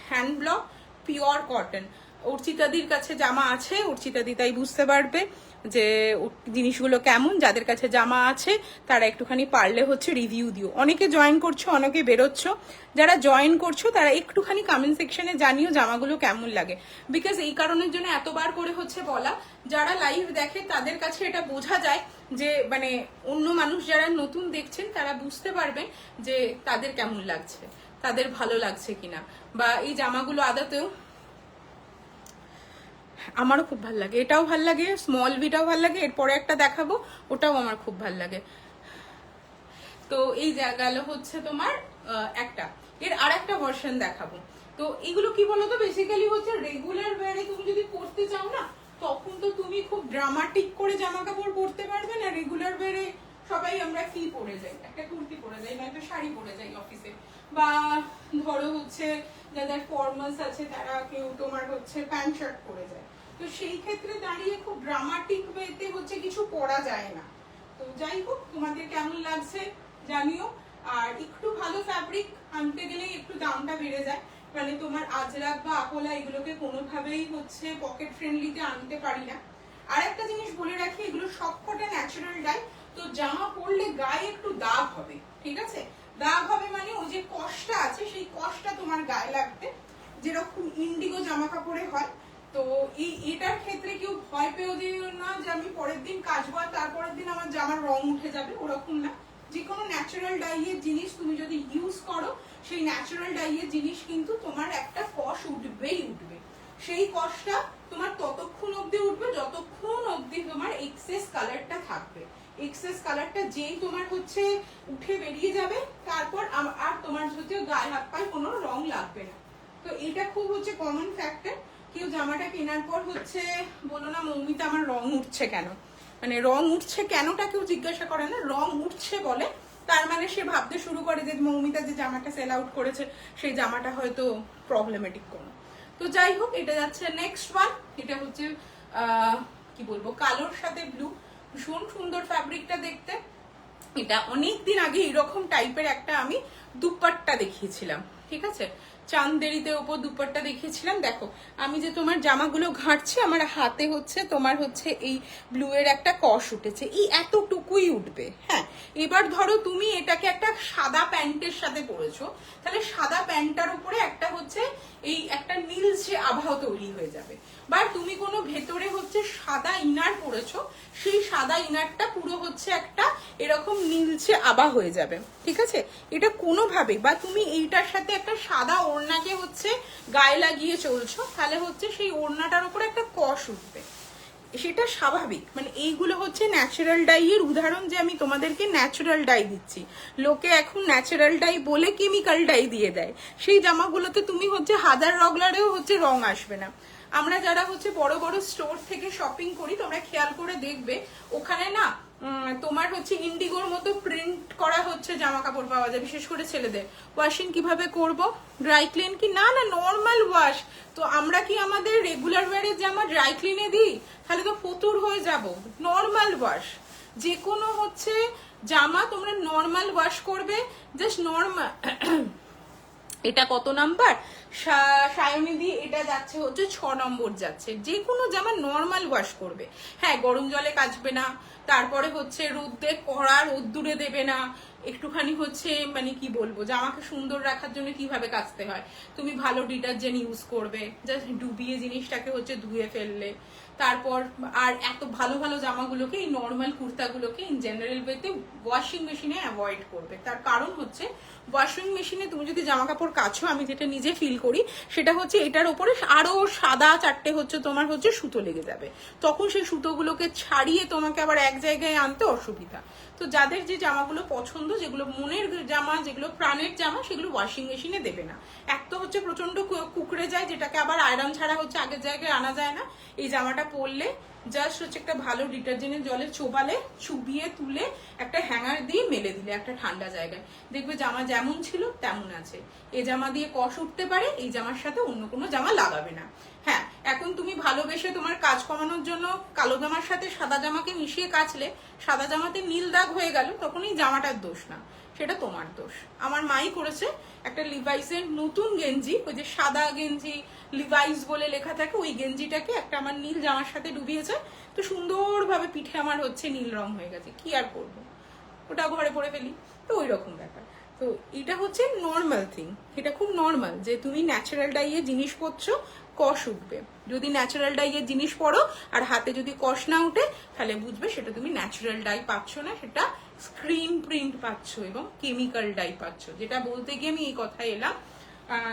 হ্যান্ড ব্লক পিওর কটন। অর্চিতাদির কাছে জামা আছে, অর্চিতাদি তাই বুঝতে পারবে যে জিনিসগুলো কেমন। যাদের কাছে জামা আছে তারা একটুখানি পারলে হচ্ছে রিভিউ দিও। অনেকে জয়েন করছো, অনেকে বেরোচ্ছ, যারা জয়েন করছো তারা একটুখানি কমেন্ট সেকশনে জানিও জামাগুলো কেমন লাগে। বিকজ এই কারণের জন্য এতবার করে হচ্ছে বলা, যারা লাইভ দেখে তাদের কাছে এটা বোঝা যায় যে মানে অন্য মানুষ যারা নতুন দেখছেন তারা বুঝতে পারবেন যে তাদের কেমন লাগছে, তাদের ভালো লাগছে কিনা। বা এই জামাগুলো আদতেও আমারও খুব ভালো লাগে, এটাও ভালো লাগে, স্মল ভিটাও ভালো লাগে, এরপরে একটা দেখাবো ওটাও আমার খুব ভালো লাগে। তো এই গেল হচ্ছে তোমার একটা, এর আর একটা ভার্সন দেখাবো। তো এগুলো কি বলতো, বেসিক্যালি হচ্ছে রেগুলার ওয়্যারে তুমি যদি পরতে চাও না, তখন তো তুমি খুব ড্রামাটিক করে জামা কাপড় পরতে পারবে না। রেগুলার ওয়্যারে সবাই আমরা কি পরে যাই, একটা কুর্তি পরে যাই বা একটা শাড়ি পরে যাই অফিসে, বা ধরো হচ্ছে যাদের ফর্মালস আছে তারা কেউ তোমার হচ্ছে প্যান্ট শার্ট পরে যায়। তো সেই ক্ষেত্রে দাঁড়িয়ে খুব ড্রামাটিক ওয়েতে হচ্ছে কিছু পরা যায় না। তো যাই হোক, তোমাদের কেমন লাগছে জানিও। আর একটু ভালো ফ্যাব্রিক আনতে গেলেই একটু দামটা বেড়ে যায়, মানে তোমার আজরাক বা আকোলা এগুলোকে কোনোভাবেই হচ্ছে পকেট ফ্রেন্ডলিতে আনতে পারি না। আর একটা জিনিস বলে রাখি, এগুলো সবকটা ন্যাচারাল ডাই, তো জামা পরলে গায়ে একটু দাগ হবে, ঠিক আছে? দাগ হবে মানে ওই যে কষ্টটা আছে সেই কষ্টটা তোমার গায়ে লাগবে, যেরকম ইন্ডিগো জামা কাপড়ে হয়। তো এটার ক্ষেত্রে কেউ ভয় পেও দিও না যে আমি পরের দিন কাচবো আর তারপরের দিন আমার জামার রং উঠে যাবে, ওরকম না। যে কোনো ন্যাচারাল ডাইয়ের জিনিস তুমি যদি ইউজ করো, সেই ন্যাচারাল ডাইয়ের জিনিস কিন্তু তোমার একটা কষ উঠবেই উঠবে। সেই কষটা তোমার ততক্ষণ অবধি উঠবে যতক্ষণ অবধি তোমার এক্সেস কালারটা থাকবে। এক্সেস কালারটা যেই তোমার হচ্ছে উঠে বেরিয়ে যাবে, তারপর আর তোমার হচ্ছে গায়ে হাত পায়ে কোনো রং লাগবে না। তো এটা খুব হচ্ছে কমন ফ্যাক্টর। কেউ জামাটা কেনার পর হচ্ছে বলো না মৌমিতা আমার রং উঠছে কেন, মানে রং উঠছে কেনটা কেউ জিজ্ঞাসা করে না, রং উঠছে বলে তার মানে সে ভাবতে শুরু করে যে মৌমিতা যে জামাটা সেল আউট করেছে সেই জামাটা হয়তো প্রবলেমেটিক কোনো। তো যাই হোক, এটা যাচ্ছে নেক্সট ওয়ান। এটা হচ্ছে কি বলবো, কালোর সাথে ব্লু, ভীষণ সুন্দর ফ্যাব্রিকটা দেখতে। এটা অনেকদিন আগে এরকম টাইপের একটা আমি দুপাট্টা দেখিয়েছিলাম, ঠিক আছে, চান্দেরিতে ওপর দুপাট্টা দেখিয়েছিলাম। দেখো আমি যে তোমার জামাগুলো ঘাঁটছি, আমার হাতে হচ্ছে তোমার হচ্ছে এই ব্লু এর একটা কষ উঠেছে, এই এতটুকুই উঠবে। হ্যাঁ, এবার ধরো তুমি এটাকে একটা সাদা প্যান্টের সাথে পরেছো, তাহলে সাদা প্যান্টটার উপরে একটা হচ্ছে এই একটা নীলচে আভা তৈরি হয়ে যাবে। বা তুমি কোনো ভেতরে হচ্ছে সাদা ইনার পরেছো, সেই সাদা ইনারটা পুরো হচ্ছে একটা এরকম নীলচে আভা হয়ে যাবে, ঠিক আছে? এটা কোনোভাবে, বা তুমি এইটার সাথে একটা সাদা ওড়নাকে হচ্ছে গায়ে লাগিয়ে চলছো, তাহলে হচ্ছে সেই ওড়নাটার উপর একটা কষ উঠবে, সেটা স্বাভাবিক। মানে এইগুলো হচ্ছে ন্যাচারাল ডাইয়ের উদাহরণ, যে আমি তোমাদেরকে ন্যাচারাল ডাই দিচ্ছি। লোকে এখন ন্যাচারাল ডাই বলে কেমিক্যাল ডাই দিয়ে দেয়, সেই জামাগুলোতে তুমি হচ্ছে হাজার রগলারেও হচ্ছে রং আসবে না। আমরা যারা হচ্ছে বড় বড় স্টোর থেকে শপিং করি, তোমরা খেয়াল করে দেখবে ওখানে না তোমার হচ্ছে ইন্ডিগোর মতো প্রিন্ট করা হচ্ছে জামা কাপড় পাওয়া যায়, বিশেষ করে ছেলেদের। ওয়াশিং কিভাবে করব, ড্রাই ক্লিন কি না, না নর্মাল ওয়াশ। তো আমরা কি আমাদের রেগুলার ওয়্যারের জামা ড্রাই ক্লিনে দিই? তাহলে তো ফতুর হয়ে যাব। নর্মাল ওয়াশ, যে কোনো হচ্ছে জামা তোমরা নর্মাল ওয়াশ করবে, জাস্ট নর্মাল। এটা কত নাম্বার সায়নিধি? এটা যাচ্ছে হচ্ছে 6 নম্বর যাচ্ছে। যে কোনো জামা নর্মাল ওয়াশ করবে। হ্যাঁ, গরম জলে কাচবে না, তারপরে হচ্ছে রোদে কড়া রোদ্দুরে দেবে না, একটুখানি হচ্ছে মানে কি বলবো, জামাকে সুন্দর রাখার জন্য কিভাবে কাচতে হয়, তুমি ভালো ডিটারজেন্ট ইউজ করবে, জাস্ট ডুবিয়ে জিনিসটাকে হচ্ছে ধুয়ে ফেললে। তারপর আর এত ভালো ভালো জামাগুলোকে, এই নর্মাল কুর্তাগুলোকে ইন জেনারেল ওয়েতে ওয়াশিং মেশিনে অ্যাভয়েড করবে। তার কারণ হচ্ছে ওয়াশিং মেশিনে তুমি যদি জামা কাপড় কাছো, আমি যেটা নিজে ফিল করি সেটা হচ্ছে এটার ওপরে আরো সাদা চারটে হচ্ছে তোমার হচ্ছে সুতো লেগে যাবে, তখন সেই সুতোগুলোকে ছাড়িয়ে তোমাকে আবার এক জায়গায় আনতে অসুবিধা। তো যাদের যে জামাগুলো পছন্দ, যেগুলো মনের জামা, যেগুলো প্রাণের জামা, সেগুলো ওয়াশিং মেশিনে দেবে না। এক তো হচ্ছে প্রচন্ড কুকড়ে যায়, যেটাকে আবার আয়রন ছাড়া হচ্ছে আগের জায়গায় আনা যায় না। এই জামাটা পরলে জাস্ট হচ্ছে একটা ভালো ডিটারজেন্টের জলে চোবালে, চুবিয়ে তুলে একটা হ্যাঙ্গার দিয়ে মেলে দিলে একটা ঠান্ডা জায়গায়, দেখবে জামা যেমন ছিল তেমন আছে। এই জামা দিয়ে কষ উঠতে পারে, এই জামার সাথে অন্য কোনো জামা লাগাবে না। হ্যাঁ, এখন তুমি ভালোবেসে তোমার কাজ কমানোর জন্য কালো জামার সাথে সাদা জামাকে মিশিয়ে কাচলে সাদা জামাতে নীল দাগ হয়ে গেল, তখন এই জামাটার দোষ না, সেটা তোমার দোষ। আমার মাই করেছে একটা লিভাইসের নতুন গেঞ্জি, ওই যে সাদা গেঞ্জি লিভাইস বলে লেখা থাকে, ওই গেঞ্জিটাকে একটা আমার নীল জামার সাথে ডুবিয়েছে, তো সুন্দরভাবে পিঠে আমার হচ্ছে নীল রং হয়ে গেছে। কি আর করবো, ওটা ঘরে পরে ফেলি। তো ওই রকম ব্যাপার। তো এটা হচ্ছে নর্মাল থিং, এটা খুব নর্মাল যে তুমি ন্যাচারাল ডাইয়ে জিনিস পরছো, কষ উঠবে। যদি ন্যাচারাল ডাইয়ের জিনিস পরো আর হাতে যদি কষ না উঠে, তাহলে বুঝবে সেটা তুমি ন্যাচারাল ডাই পাচ্ছ না, সেটা স্ক্রিন প্রিন্ট পাচ্ছ এবং কেমিক্যাল ডাই পাচ্ছ। যেটা বলতে গিয়ে আমি এই কথায় এলাম,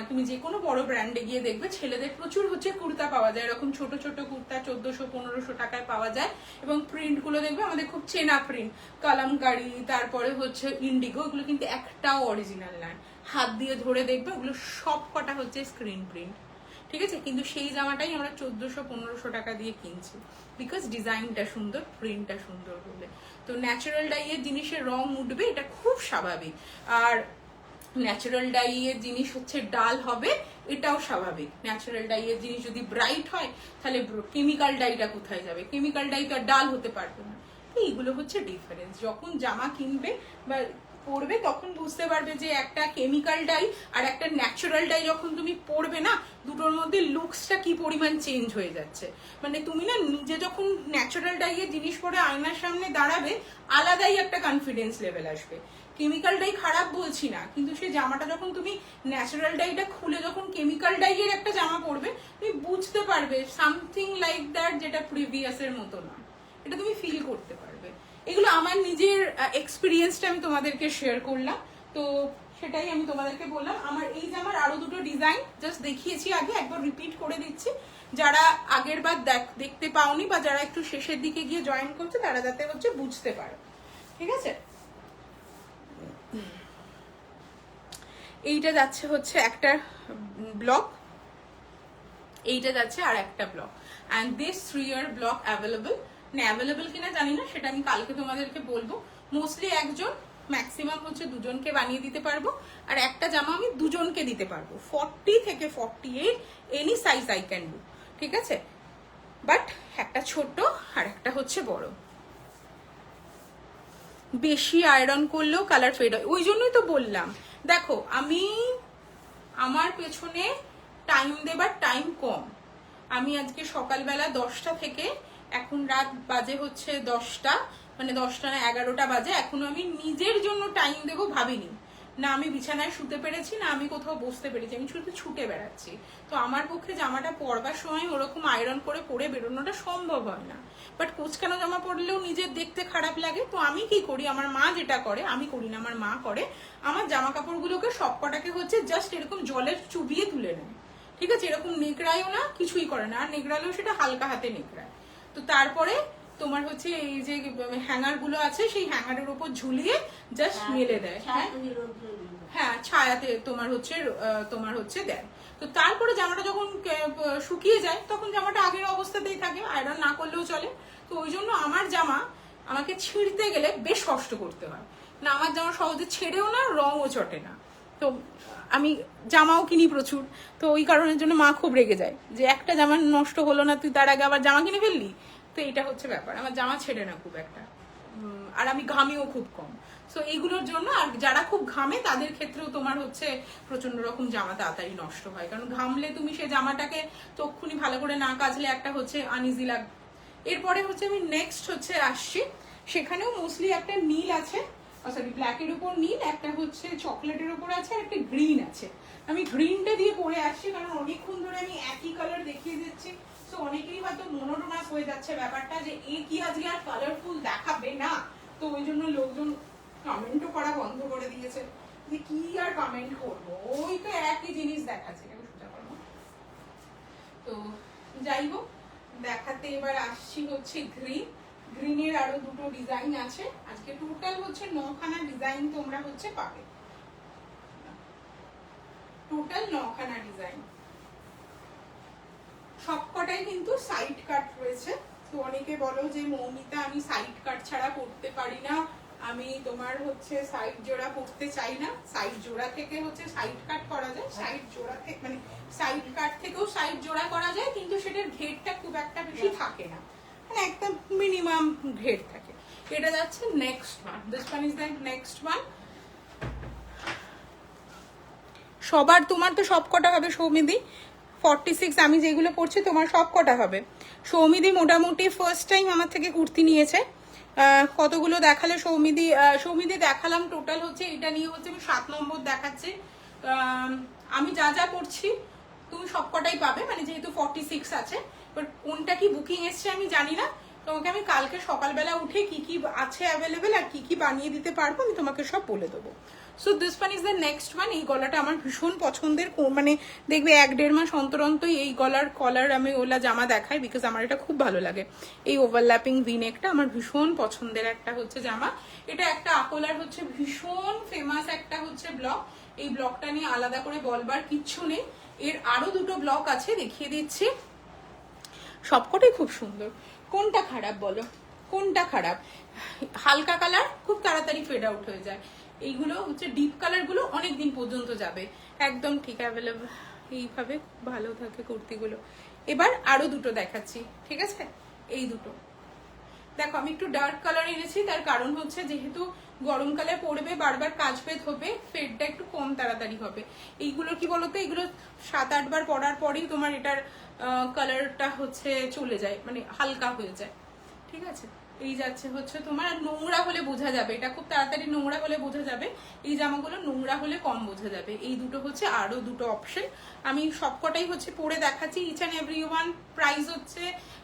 তুমি যে কোনো বড় ব্র্যান্ডে গিয়ে দেখবে ছেলেদের প্রচুর হচ্ছে কুর্তা পাওয়া যায়, এরকম ছোট ছোট কুর্তা 1400-1500 টাকায় পাওয়া যায়, এবং প্রিন্ট গুলো দেখবে আমাদের খুব চেনা প্রিন্ট, কালামকারি, তারপরে হচ্ছে ইন্ডিগো, এগুলো কিন্তু একটাও অরিজিনাল নয়। হাত দিয়ে ধরে দেখবে ওগুলো সব কটা হচ্ছে স্ক্রিন প্রিন্ট, ঠিক আছে? কিন্তু সেই জামাটাই আমরা 1400-1500 টাকা দিয়ে কিনছি, বিকজ ডিজাইনটা সুন্দর, প্রিন্টটা সুন্দর বলে। তো ন্যাচারাল ডাইয়ের জিনিসের রং উঠবে, এটা খুব স্বাভাবিক। আর ন্যাচারাল ডাইয়ের জিনিস হচ্ছে ডাল হবে, এটাও স্বাভাবিক। ন্যাচারাল ডাইয়ের জিনিস যদি ব্রাইট হয়, তাহলে কেমিক্যাল ডাইটা কোথায় যাবে? কেমিক্যাল ডাই তো আর ডাল হতে পারবে না। এইগুলো হচ্ছে ডিফারেন্স। যখন জামা কিনবে বা পরবে তখন বুঝতে পারবে যে একটা কেমিক্যাল ডাই আর একটা ন্যাচারাল ডাই যখন তুমি পরবে না, দুটোর মধ্যে লুকসটা কি পরিমাণ চেঞ্জ হয়ে যাচ্ছে। মানে তুমি না নিজে যখন ন্যাচারাল ডাইয়ের জিনিস পরে আয়নার সামনে দাঁড়াবে, আলাদাই একটা কনফিডেন্স লেভেল আসবে। কেমিক্যাল ডাই খারাপ বলছি না, কিন্তু সেই জামাটা যখন তুমি ন্যাচারাল ডাইটা খুলে যখন কেমিক্যাল ডাইয়ের একটা জামা পরবে, তুমি বুঝতে পারবে সামথিং লাইক দ্যাট, যেটা প্রিভিয়াসের মতো না, এটা তুমি ফিল করতে পারবে। এগুলো আমার নিজের এক্সপিরিয়েন্সটা আমি তোমাদেরকে শেয়ার করলাম, তো সেটাই আমি তোমাদেরকে বললাম। আমার এই জামার আরো দুটো ডিজাইন জাস্ট দেখিয়েছি আগে, একবার রিপিট করে দিচ্ছি, যারা আগের বার দেখতে পাওনি বা যারা একটু শেষের দিকে গিয়ে জয়েন করছে তারা যাতে হচ্ছে বুঝতে পারো, ঠিক আছে? এইটা যাচ্ছে হচ্ছে একটা ব্লক, এইটা যাচ্ছে আর একটা block, and this 3-year block available. না অ্যাভেলেবল কিনা জানি না, সেটা আমি কালকে তোমাদেরকে বলবো। মোস্টলি একজন, ম্যাক্সিমাম হচ্ছে দুজনকে বানিয়ে দিতে পারবো, আর একটা জামা আমি দুজনকে দিতে পারবো। 40 থেকে 48 any size I can do, ঠিক আছে? বাট একটা ছোট আর একটা হচ্ছে বড়। বেশি আয়রন করলেও কালার ফেড হয়, ওই জন্যই তো বললাম। দেখো আমি আমার পেছনে টাইম দেবার টাইম কম। আমি আজকে সকালবেলা 10টা থেকে এখন রাত বাজে হচ্ছে 10টা, মানে 10টা না 11টা বাজে, এখনো আমি নিজের জন্য টাইম দেবো ভাবিনি। না আমি বিছানায় শুতে পেরেছি, না আমি কোথাও বসতে পেরেছি, আমি শুধু ছুটে বেড়াচ্ছি। তো আমার পক্ষে জামাটা পরবার সময় ওরকম আয়রন করে পরে বেরোনোটা সম্ভব হয় না। বাট কুচকানো জামা পরলেও নিজের দেখতে খারাপ লাগে। তো আমি কি করি, আমার মা যেটা করে, আমি করি না, আমার মা করে, আমার জামা কাপড়গুলোকে সবকটাকে হচ্ছে জাস্ট এরকম জলের চুবিয়ে তুলে নেয়, ঠিক আছে? এরকম নেকড়ায়ও না, কিছুই করে না, আর নেকড়ালেও সেটা হালকা হাতে নেকড়ায়। তো তারপরে তোমার হচ্ছে এই যে হ্যাঙ্গার গুলো আছে, সেই হ্যাঙ্গারের উপর ঝুলিয়ে জাস্ট মেলে দেয়। হ্যাঁ, ছায়াতে তোমার হচ্ছে দেয়। তো তারপরে জামাটা যখন শুকিয়ে যায়, তখন জামাটা আগের অবস্থাতেই থাকে, আয়রন না করলেও চলে। তো ওই জন্য আমার জামা আমাকে ছিঁড়তে গেলে বেশ কষ্ট করতে হয় না, আমার জামা সহজে ছেড়েও না, রঙও চটে না। তো আমি জামাও কিনি প্রচুর, তো ওই কারণের জন্য মা খুব রেগে যায় যে একটা জামা নষ্ট হলো না, তুই তার আগে আবার জামা কিনে ফেললি। তো এইটা হচ্ছে ব্যাপার, আমার জামা ছেড়ে না খুব একটা, আর আমি ঘামিও খুব কম। সো এইগুলোর জন্য, আর যারা খুব ঘামে তাদের ক্ষেত্রেও তোমার হচ্ছে প্রচন্ড রকম জামা তাড়াতাড়ি নষ্ট হয়, কারণ ঘামলে তুমি সেই জামাটাকে তক্ষুনি ভালো করে না কাচলে একটা হচ্ছে আনইজি লাগবে। এরপরে হচ্ছে আমি নেক্সট হচ্ছে আসছি, সেখানেও মোস্টলি একটা নীল আছে, সরি ব্ল্যাকের উপর নীল, একটা হচ্ছে চকলেটের উপর আছে, আর একটা গ্রিন আছে। আমি গ্রিনটা দিয়ে পরে আসছি কারণ অনেকক্ষণ ধরে আমি একই কালার দেখিয়ে দিচ্ছি। তো অনেকেই হয়তো মনোটোনাস হয়ে যাচ্ছে ব্যাপারটা যে এ কি আজকে আর কালারফুল দেখাবে না, তো ওই জন্য লোকজন কমেন্টও করা বন্ধ করে দিয়েছে যে কি আর কমেন্ট করবো, ওই তো একই জিনিস দেখাচ্ছে। তো যাই হোক, দেখাতে এবার আসছি হচ্ছে গ্রিন। গ্রিনের আরো দুটো ডিজাইন আছে, আজকে টোটাল হচ্ছে 9খানা ডিজাইন তোমরা হচ্ছে পাবে, টোটাল 9খানা ডিজাইন। সবকটাই কিন্তু সাইড কাট রয়েছে। তো অনেকে বলো যে মৌমিতা আমি সাইড কাট ছাড়া করতে পারি না, আমি তোমার হচ্ছে সাইড জোড়া করতে চাই না। সাইড জোড়া থেকে হচ্ছে সাইড কাট করা যায়, সাইড জোড়া থেকে মানে সাইড কাট থেকেও সাইড জোড়া করা যায়, কিন্তু সেটার ঘেরটা খুব একটা বেশি থাকে না, মানে একদম মিনিমাম ঘের থাকে। এটা যাচ্ছে next one, this one is the next one. সবার তোমার তো সব কটা হবে সৌমিদি, 46 আমি যেগুলো পড়ছি তোমার সব কটা হবে। সৌমিদি মোটামুটি ফার্স্ট টাইম আমার থেকে কুর্তি নিয়েছে। কতগুলো দেখালে সৌমিদি? সৌমিদি দেখালাম টোটাল হচ্ছে এটা নিয়ে হচ্ছে আমি 7 নম্বর দেখাচ্ছি। আমি যা যা পড়ছি তুমি সবকটাই পাবে, মানে যেহেতু 46 আছে। বাট কোনটা কি বুকিং এসছে আমি জানি না, তোমাকে আমি কালকে সকালবেলা উঠে কি কি আছে অ্যাভেলেবেল আর কি কি বানিয়ে দিতে পারবো আমি তোমাকে সব বলে দেবো। So this one is the next one. এই গলাটা আমার ভীষণ পছন্দের, মানে দেখবে 1-1.5 মাস অন্তর অন্তরই এই গলার কলার আমি ওলা জামা দেখাই, বিকজ আমার এটা খুব ভালো লাগে। এই ওভারল্যাপিং ভিনেকটা আমার ভীষণ পছন্দের একটা হচ্ছে জামা। এটা একটা আকোলার হচ্ছে ভীষণ ফেমাস একটা হচ্ছে ব্লগ, এই ব্লগটা নিয়ে আলাদা করে বলবার কিচ্ছু নেই। এর আরো দুটো ব্লগ আছে, দেখিয়ে দিচ্ছি, সবকটাই খুব সুন্দর। কোনটা খারাপ বলো, কোনটা খারাপ? হালকা কালার খুব তাড়াতাড়ি ফেড আউট হয়ে যায়, এইগুলো হচ্ছে ডিপ কালার গুলো অনেকদিন পর্যন্ত যাবে, একদম ঠিক অ্যাভেলেবল, এইভাবে ভালো থাকে কুর্তিগুলো। এবার আরো দুটো দেখাচ্ছি, ঠিক আছে? এই দুটো দেখো, আমি একটু ডার্ক কালার এনেছি, তার কারণ হচ্ছে যেহেতু গরমকালে পরবে, বারবার কাচবে ধোবে, ফেডটা একটু কম তাড়াতাড়ি হবে। এইগুলো কি বলতো, এগুলো 7-8 বার পরার পরেই তোমার এটার কালারটা হচ্ছে চলে যায়, মানে হালকা হয়ে যায়, ঠিক আছে? এই যাচ্ছে হচ্ছে তোমার নোংরা হলে বোঝা যাবে, এটা খুব তাড়াতাড়ি নোংরা হলে বোঝা যাবে, এই জামাগুলো নোংরা হলে কম বোঝা যাবে। এই দুটো হচ্ছে আরো দুটো অপশন, আমি সবকটাই হচ্ছে পরে দেখাচ্ছি। Each and every one price হচ্ছে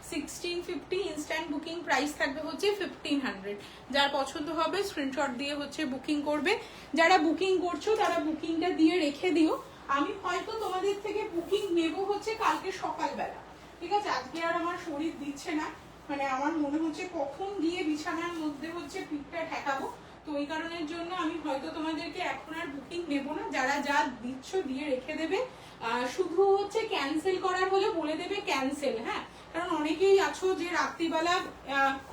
1650, ইনস্ট্যান্ট বুকিং প্রাইস থাকবে হচ্ছে 1500। যার পছন্দ হবে স্ক্রিনশট দিয়ে হচ্ছে বুকিং করবে। যারা বুকিং করছো তারা বুকিংটা দিয়ে রেখে দিও, আমি হয়তো তোমাদের থেকে বুকিং নেব হচ্ছে কালকে সকালবেলা, ঠিক আছে? আজকে আর আমার শরীর দিচ্ছে না, মানে আমার মনে হচ্ছে কখন গিয়ে বিছানার মধ্যে হচ্ছে পিঠটা ঠেকাবো, তো ওই কারণের জন্য আমি হয়তো তোমাদেরকে এখন আর বুকিং নেবো না। যারা যা দিচ্ছ দিয়ে রেখে দেবে, শুধু হচ্ছে ক্যান্সেল করার হলে বলে দেবে ক্যান্সেল, হ্যাঁ? কারণ অনেকেই আছো যে রাত্রিবেলা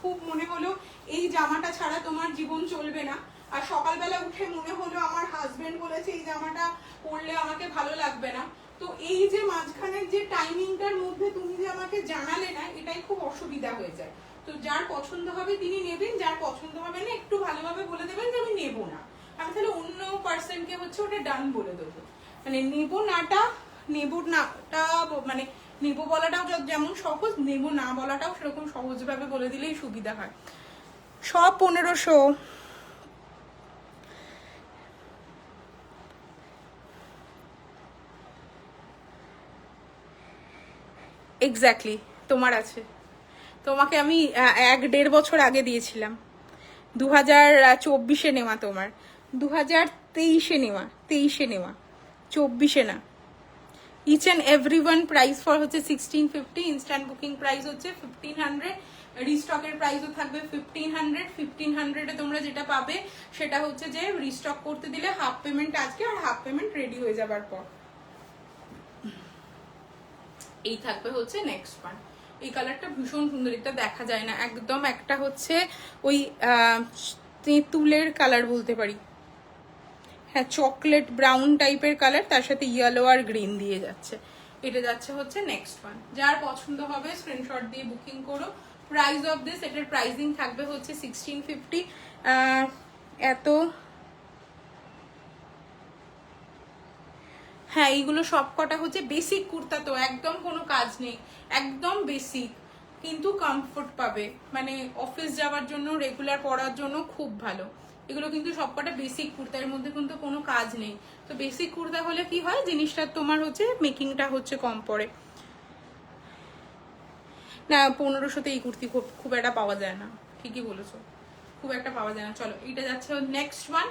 খুব মনে হলো এই জামাটা ছাড়া তোমার জীবন চলবে না, আর সকালবেলা উঠে মনে হলো আমার হাজবেন্ড বলেছে এই জামাটা পরলে আমাকে ভালো লাগবে না। তো এই যে মাঝখানের যে টাইমিংটার মধ্যে তুমি যে আমাকে জানালে না, এটাই খুব অসুবিধা হয়ে যায়। তো যার পছন্দ হবে তিনি নেবেন, যার পছন্দ হবে না একটু ভালোভাবে বলে দেবেন যে আমি নেবো না, আমি তাহলে অন্য পার্সনকে হচ্ছে ওটা ডান বলে দেবো। মানে নেবো নাটা মানে নেবো বলাটাও যেমন সহজ, নেবো না বলাটাও সেরকম সহজভাবে বলে দিলেই সুবিধা হয়। সব 1500। এক্স্যাক্টলি তোমার আছে, তোমাকে আমি 1-1.5 বছর আগে দিয়েছিলাম, 2024-এ নেওয়া, তোমার 2023-এ নেওয়া, 23-এ নেওয়া, 24-এ না। Each and every one price for হচ্ছে 1650, ইনস্ট্যান্ট বুকিং প্রাইস হচ্ছে 1500, রিস্টকের প্রাইসও থাকবে 1500। 1500-এ তোমরা যেটা পাবে সেটা হচ্ছে যে রিস্টক করতে দিলে হাফ পেমেন্ট আজকে আর হাফ পেমেন্ট রেডি হয়ে যাবার পর। এই থাকবে হচ্ছে নেক্সট ওয়ান। এই কালারটা ভীষণ সুন্দর, এটা দেখা যায় না একদম, একটা হচ্ছে ওই তেঁতুলের কালার বলতে পারি, হ্যাঁ চকলেট ব্রাউন টাইপের কালার, তার সাথে ইয়েলো আর গ্রিন দিয়ে যাচ্ছে। এটা যাচ্ছে হচ্ছে নেক্সট ওয়ান। যার পছন্দ হবে স্ক্রিনশট দিয়ে বুকিং করো। প্রাইস অফ দিস, এটার প্রাইসিং থাকবে হচ্ছে 1650। এত হ্যাঁ, এইগুলো সব কটা হচ্ছে বেসিক কুর্তা, তো একদম কোনো কাজ নেই, একদম বেসিক, কিন্তু কমফোর্ট পাবে, মানে অফিস যাওয়ার জন্য রেগুলার পরার জন্য খুব ভালো। এগুলো কিন্তু সবকটা বেসিক কুর্তা, এর মধ্যে কিন্তু কোনো কাজ নেই। তো বেসিক কুর্তা হলে কি হয়, জিনিসটা তোমার হচ্ছে মেকিংটা হচ্ছে কম পড়ে না। 1500-তে এই কুর্তি খুব একটা পাওয়া যায় না, ঠিকই বলেছো, খুব একটা পাওয়া যায় না। চলো এটা যাচ্ছে নেক্সট ওয়ান,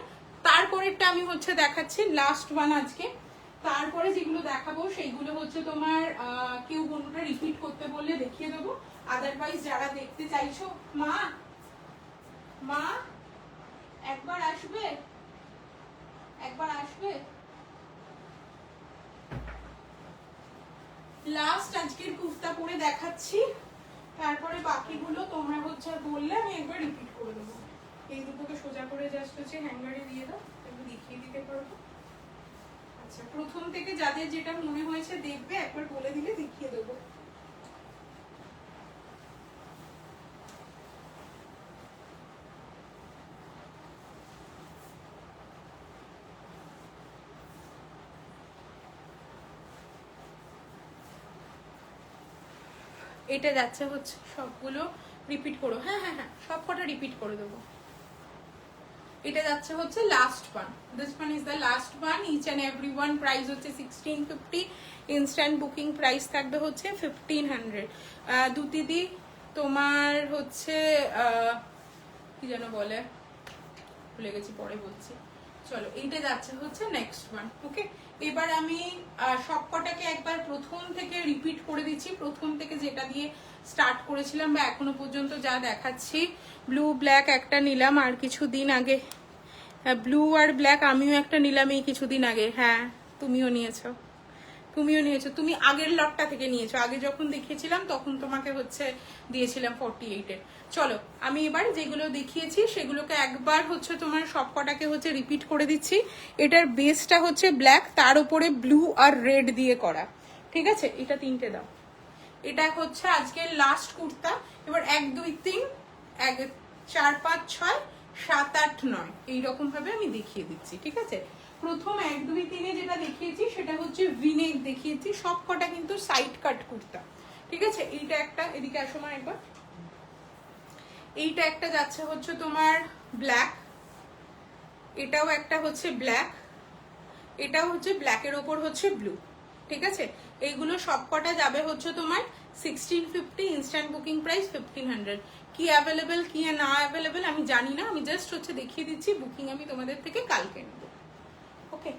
তারপরেরটা আমি হচ্ছে দেখাচ্ছি লাস্ট ওয়ান আজকে। তারপরে যেগুলো দেখাবো সেইগুলো হচ্ছে তোমার কেউ কোনোটা রিপিট করতে বললে দেখিয়ে দেবো, আদারওয়াইজ যারা দেখতে চাইছো, মা মা একবার আসবে, একবার আসবে। লাস্ট আজকের কুর্তা পরে দেখাচ্ছি, তারপরে বাকিগুলো তোমরা হচ্ছে বললে আমি একবার রিপিট করে দেবো। এই দুটোকে সোজা করে জাস্ট হচ্ছে হ্যাঙ্গারে দিয়ে দাও, একটু দেখিয়ে দিতে পারবো। আচ্ছা, প্রথম থেকে যাদের যেটা মনে হয়েছে দেখবে, একবার বলে দিলে দেখিয়ে দেবো। এটা যাচ্ছে হচ্ছে সবগুলো রিপিট করো, হ্যাঁ হ্যাঁ হ্যাঁ সব কটা রিপিট করে দেবো। এটা যাচ্ছে হচ্ছে last one, this one is the last one. Each and every one price হচ্ছে 1650, ইনস্ট্যান্ট বুকিং প্রাইস থাকবে হচ্ছে 1500। দুতিদি তোমার হচ্ছে কি যেন বলে, ভুলে গেছি, পরে বলছি। চলো এইটা যাচ্ছে হচ্ছে নেক্সট ওয়ান। ওকে, এবার আমি সবকটাকে একবার প্রথম থেকে রিপিট করে দিচ্ছি, প্রথম থেকে যেটা দিয়ে স্টার্ট করেছিলাম বা এখনো পর্যন্ত যা দেখাচ্ছি। ব্লু ব্ল্যাক একটা নিলাম আর কিছুদিন আগে, ব্লু আর ব্ল্যাক আমিও একটা নিলাম এই কিছুদিন আগে। হ্যাঁ তুমিও নিয়েছো, তুমিও নিয়েছো, তুমি আগের লটটা থেকে নিয়েছো, আগে যখন দেখিয়েছিলাম তখন তোমাকে হচ্ছে দিয়েছিলাম 48-এর। চলো আমি এবার যেগুলো দেখিয়েছি সেগুলোকে একবার হচ্ছে তোমার সবকটাকে হচ্ছে রিপিট করে দিচ্ছি। এটার বেসটা হচ্ছে ব্ল্যাক, তার উপরে ব্লু আর রেড দিয়ে করা, ঠিক আছে? এটা 3টে দাও। এটা হচ্ছে আজকের লাস্ট কুর্তা। এবার 1 2 3 1 4 5 6 7 8 9 এইরকম ভাবে আমি দেখিয়ে দিচ্ছি, ঠিক আছে? প্রথম 1 2 3-এ যেটা দেখিয়েছি সেটা হচ্ছে ভিনেক দেখিয়েছি, সব কটা কিন্তু সাইড কাট কুর্তা, ঠিক আছে? এইটা একটা, এদিকে আসো মা একবার। এইটা একটা যাচ্ছে হচ্ছে তোমার ব্ল্যাক, এটাও একটা হচ্ছে ব্ল্যাক, এটাও হচ্ছে ব্ল্যাকের ওপর হচ্ছে ব্লু, ঠিক আছে? এইগুলো সবকটা যাবে হচ্ছে তোমার 1650, ইনস্ট্যান্ট বুকিং প্রাইস 1500। কি অ্যাভেলেবেল কি না অ্যাভেলেবেল আমি জানি না, আমি জাস্ট হচ্ছে দেখিয়ে দিচ্ছি। বুকিং আমি তোমাদের থেকে কালকে নেব। ওকে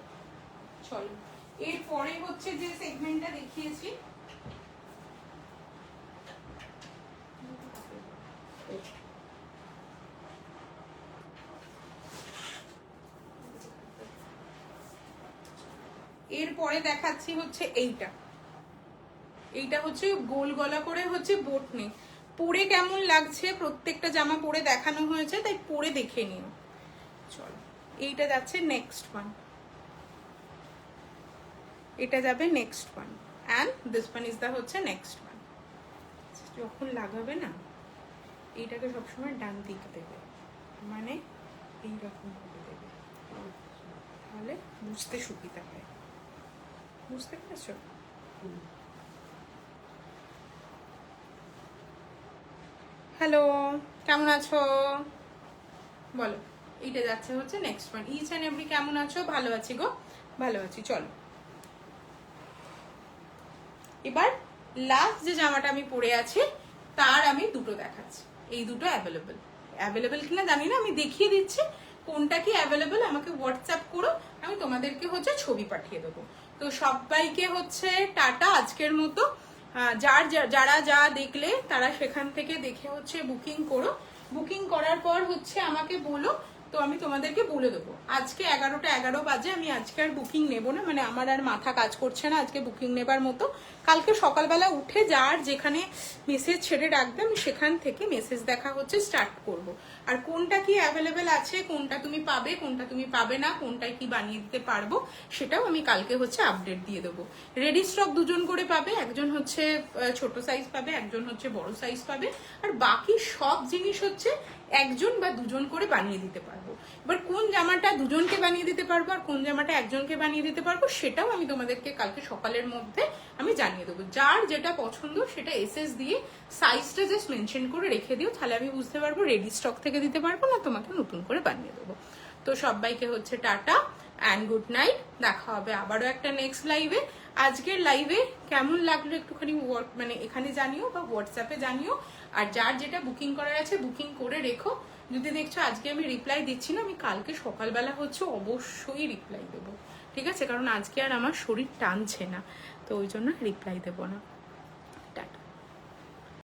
চলো, এরপরে হচ্ছে যে সেগমেন্টটা দেখিয়েছি, এরপরে দেখাচ্ছি হচ্ছে এইটা। এইটা হচ্ছে গোল গলা করে হচ্ছে বোট নেক। পরে কেমন লাগছে, প্রত্যেকটা জামা পরে দেখানো হয়েছে, তাই পরে দেখে নিও। চলো এইটা যাচ্ছে নেক্সট ওয়ান, এটা যাবে next one, and this one is the হচ্ছে নেক্সট ওয়ান। যখন লাগাবে না এইটাকে সবসময় ডান দিক দেবে, মানে এইরকম ভাবে দেবে, তাহলে বুঝতে সুবিধা হয়। বুঝতে পেরেছ? হ্যালো, কেমন আছো বলো। এইটা যাচ্ছে হচ্ছে next one. Each and every কেমন আছো? ভালো আছি গো, ভালো আছি। চলো এবার লাস্ট যে জামাটা আমি পরে আছি তার আমি দুটো দেখাচ্ছি। এই দুটো অ্যাভেলেবেল, অ্যাভেলেবেল কিনা জানি না, আমি দেখিয়ে দিচ্ছি কোনটা কি অ্যাভেলেবেল। আমাকে হোয়াটসঅ্যাপ করো, আমি তোমাদেরকে হচ্ছে ছবি পাঠিয়ে দেবো। তো সবাইকে হচ্ছে টাটা আজকের মতো। যারা যা দেখলে তারা সেখান থেকে দেখে হচ্ছে বুকিং করো। বুকিং করার পর হচ্ছে আমাকে বলো, তো আমি তোমাদেরকে বলে দেবো। আজকে 11টা 11 বাজে, আমি আজকে আর বুকিং নেবো না, মানে আমার আর মাথা কাজ করছে না আজকে বুকিং নেবার মতো। কালকে সকালবেলা উঠে যার যেখানে মেসেজ ছেড়ে রাখবে আমি সেখান থেকে মেসেজ দেখা হচ্ছে স্টার্ট করব। আর কোনটা কি অ্যাভেলেবেল আছে, কোনটা তুমি পাবে, কোনটা তুমি পাবে না, কোনটায় কি বানিয়ে দিতে পারবো, সেটাও আমি কালকে হচ্ছে আপডেট দিয়ে দেবো। রেডি স্টক দুজন করে পাবে, একজন হচ্ছে ছোট সাইজ পাবে, একজন হচ্ছে বড় সাইজ পাবে, আর বাকি সব জিনিস হচ্ছে একজন বা দুজন করে বানিয়ে দিতে পারবো। এবার কোন জামাটা দুজনকে বানিয়ে দিতে পারবো আর কোন জামাটা একজনকে বানিয়ে দিতে পারবো সেটাও আমি তোমাদেরকে কালকে সকালের মধ্যে আমি জানিয়ে দেবো। যার যেটা পছন্দ সেটা এসএস দিয়ে সাইজটা জাস্ট মেনশন করে রেখে দিও, তাহলে আমি বুঝতে পারবো রেডি স্টক থেকে দিতে পারবো না তোমাকে নতুন করে বানিয়ে দেবো। তো সবাইকে হচ্ছে টাটা অ্যান্ড গুড নাইট, দেখা হবে আবারও একটা নেক্সট লাইভে। আজকের লাইভে কেমন লাগলো একটুখানি মানে এখানে জানিও বা হোয়াটসঅ্যাপে জানিও। আর যার যেটা বুকিং করার আছে বুকিং করে রেখো। যদি দেখছো আজকে আমি রিপ্লাই দিচ্ছি না, আমি কালকে সকালবেলা হচ্ছে অবশ্যই রিপ্লাই দেবো, ঠিক আছে? কারণ আজকে আর আমার শরীর টানছে না, তো ওই জন্য রিপ্লাই দেবো না।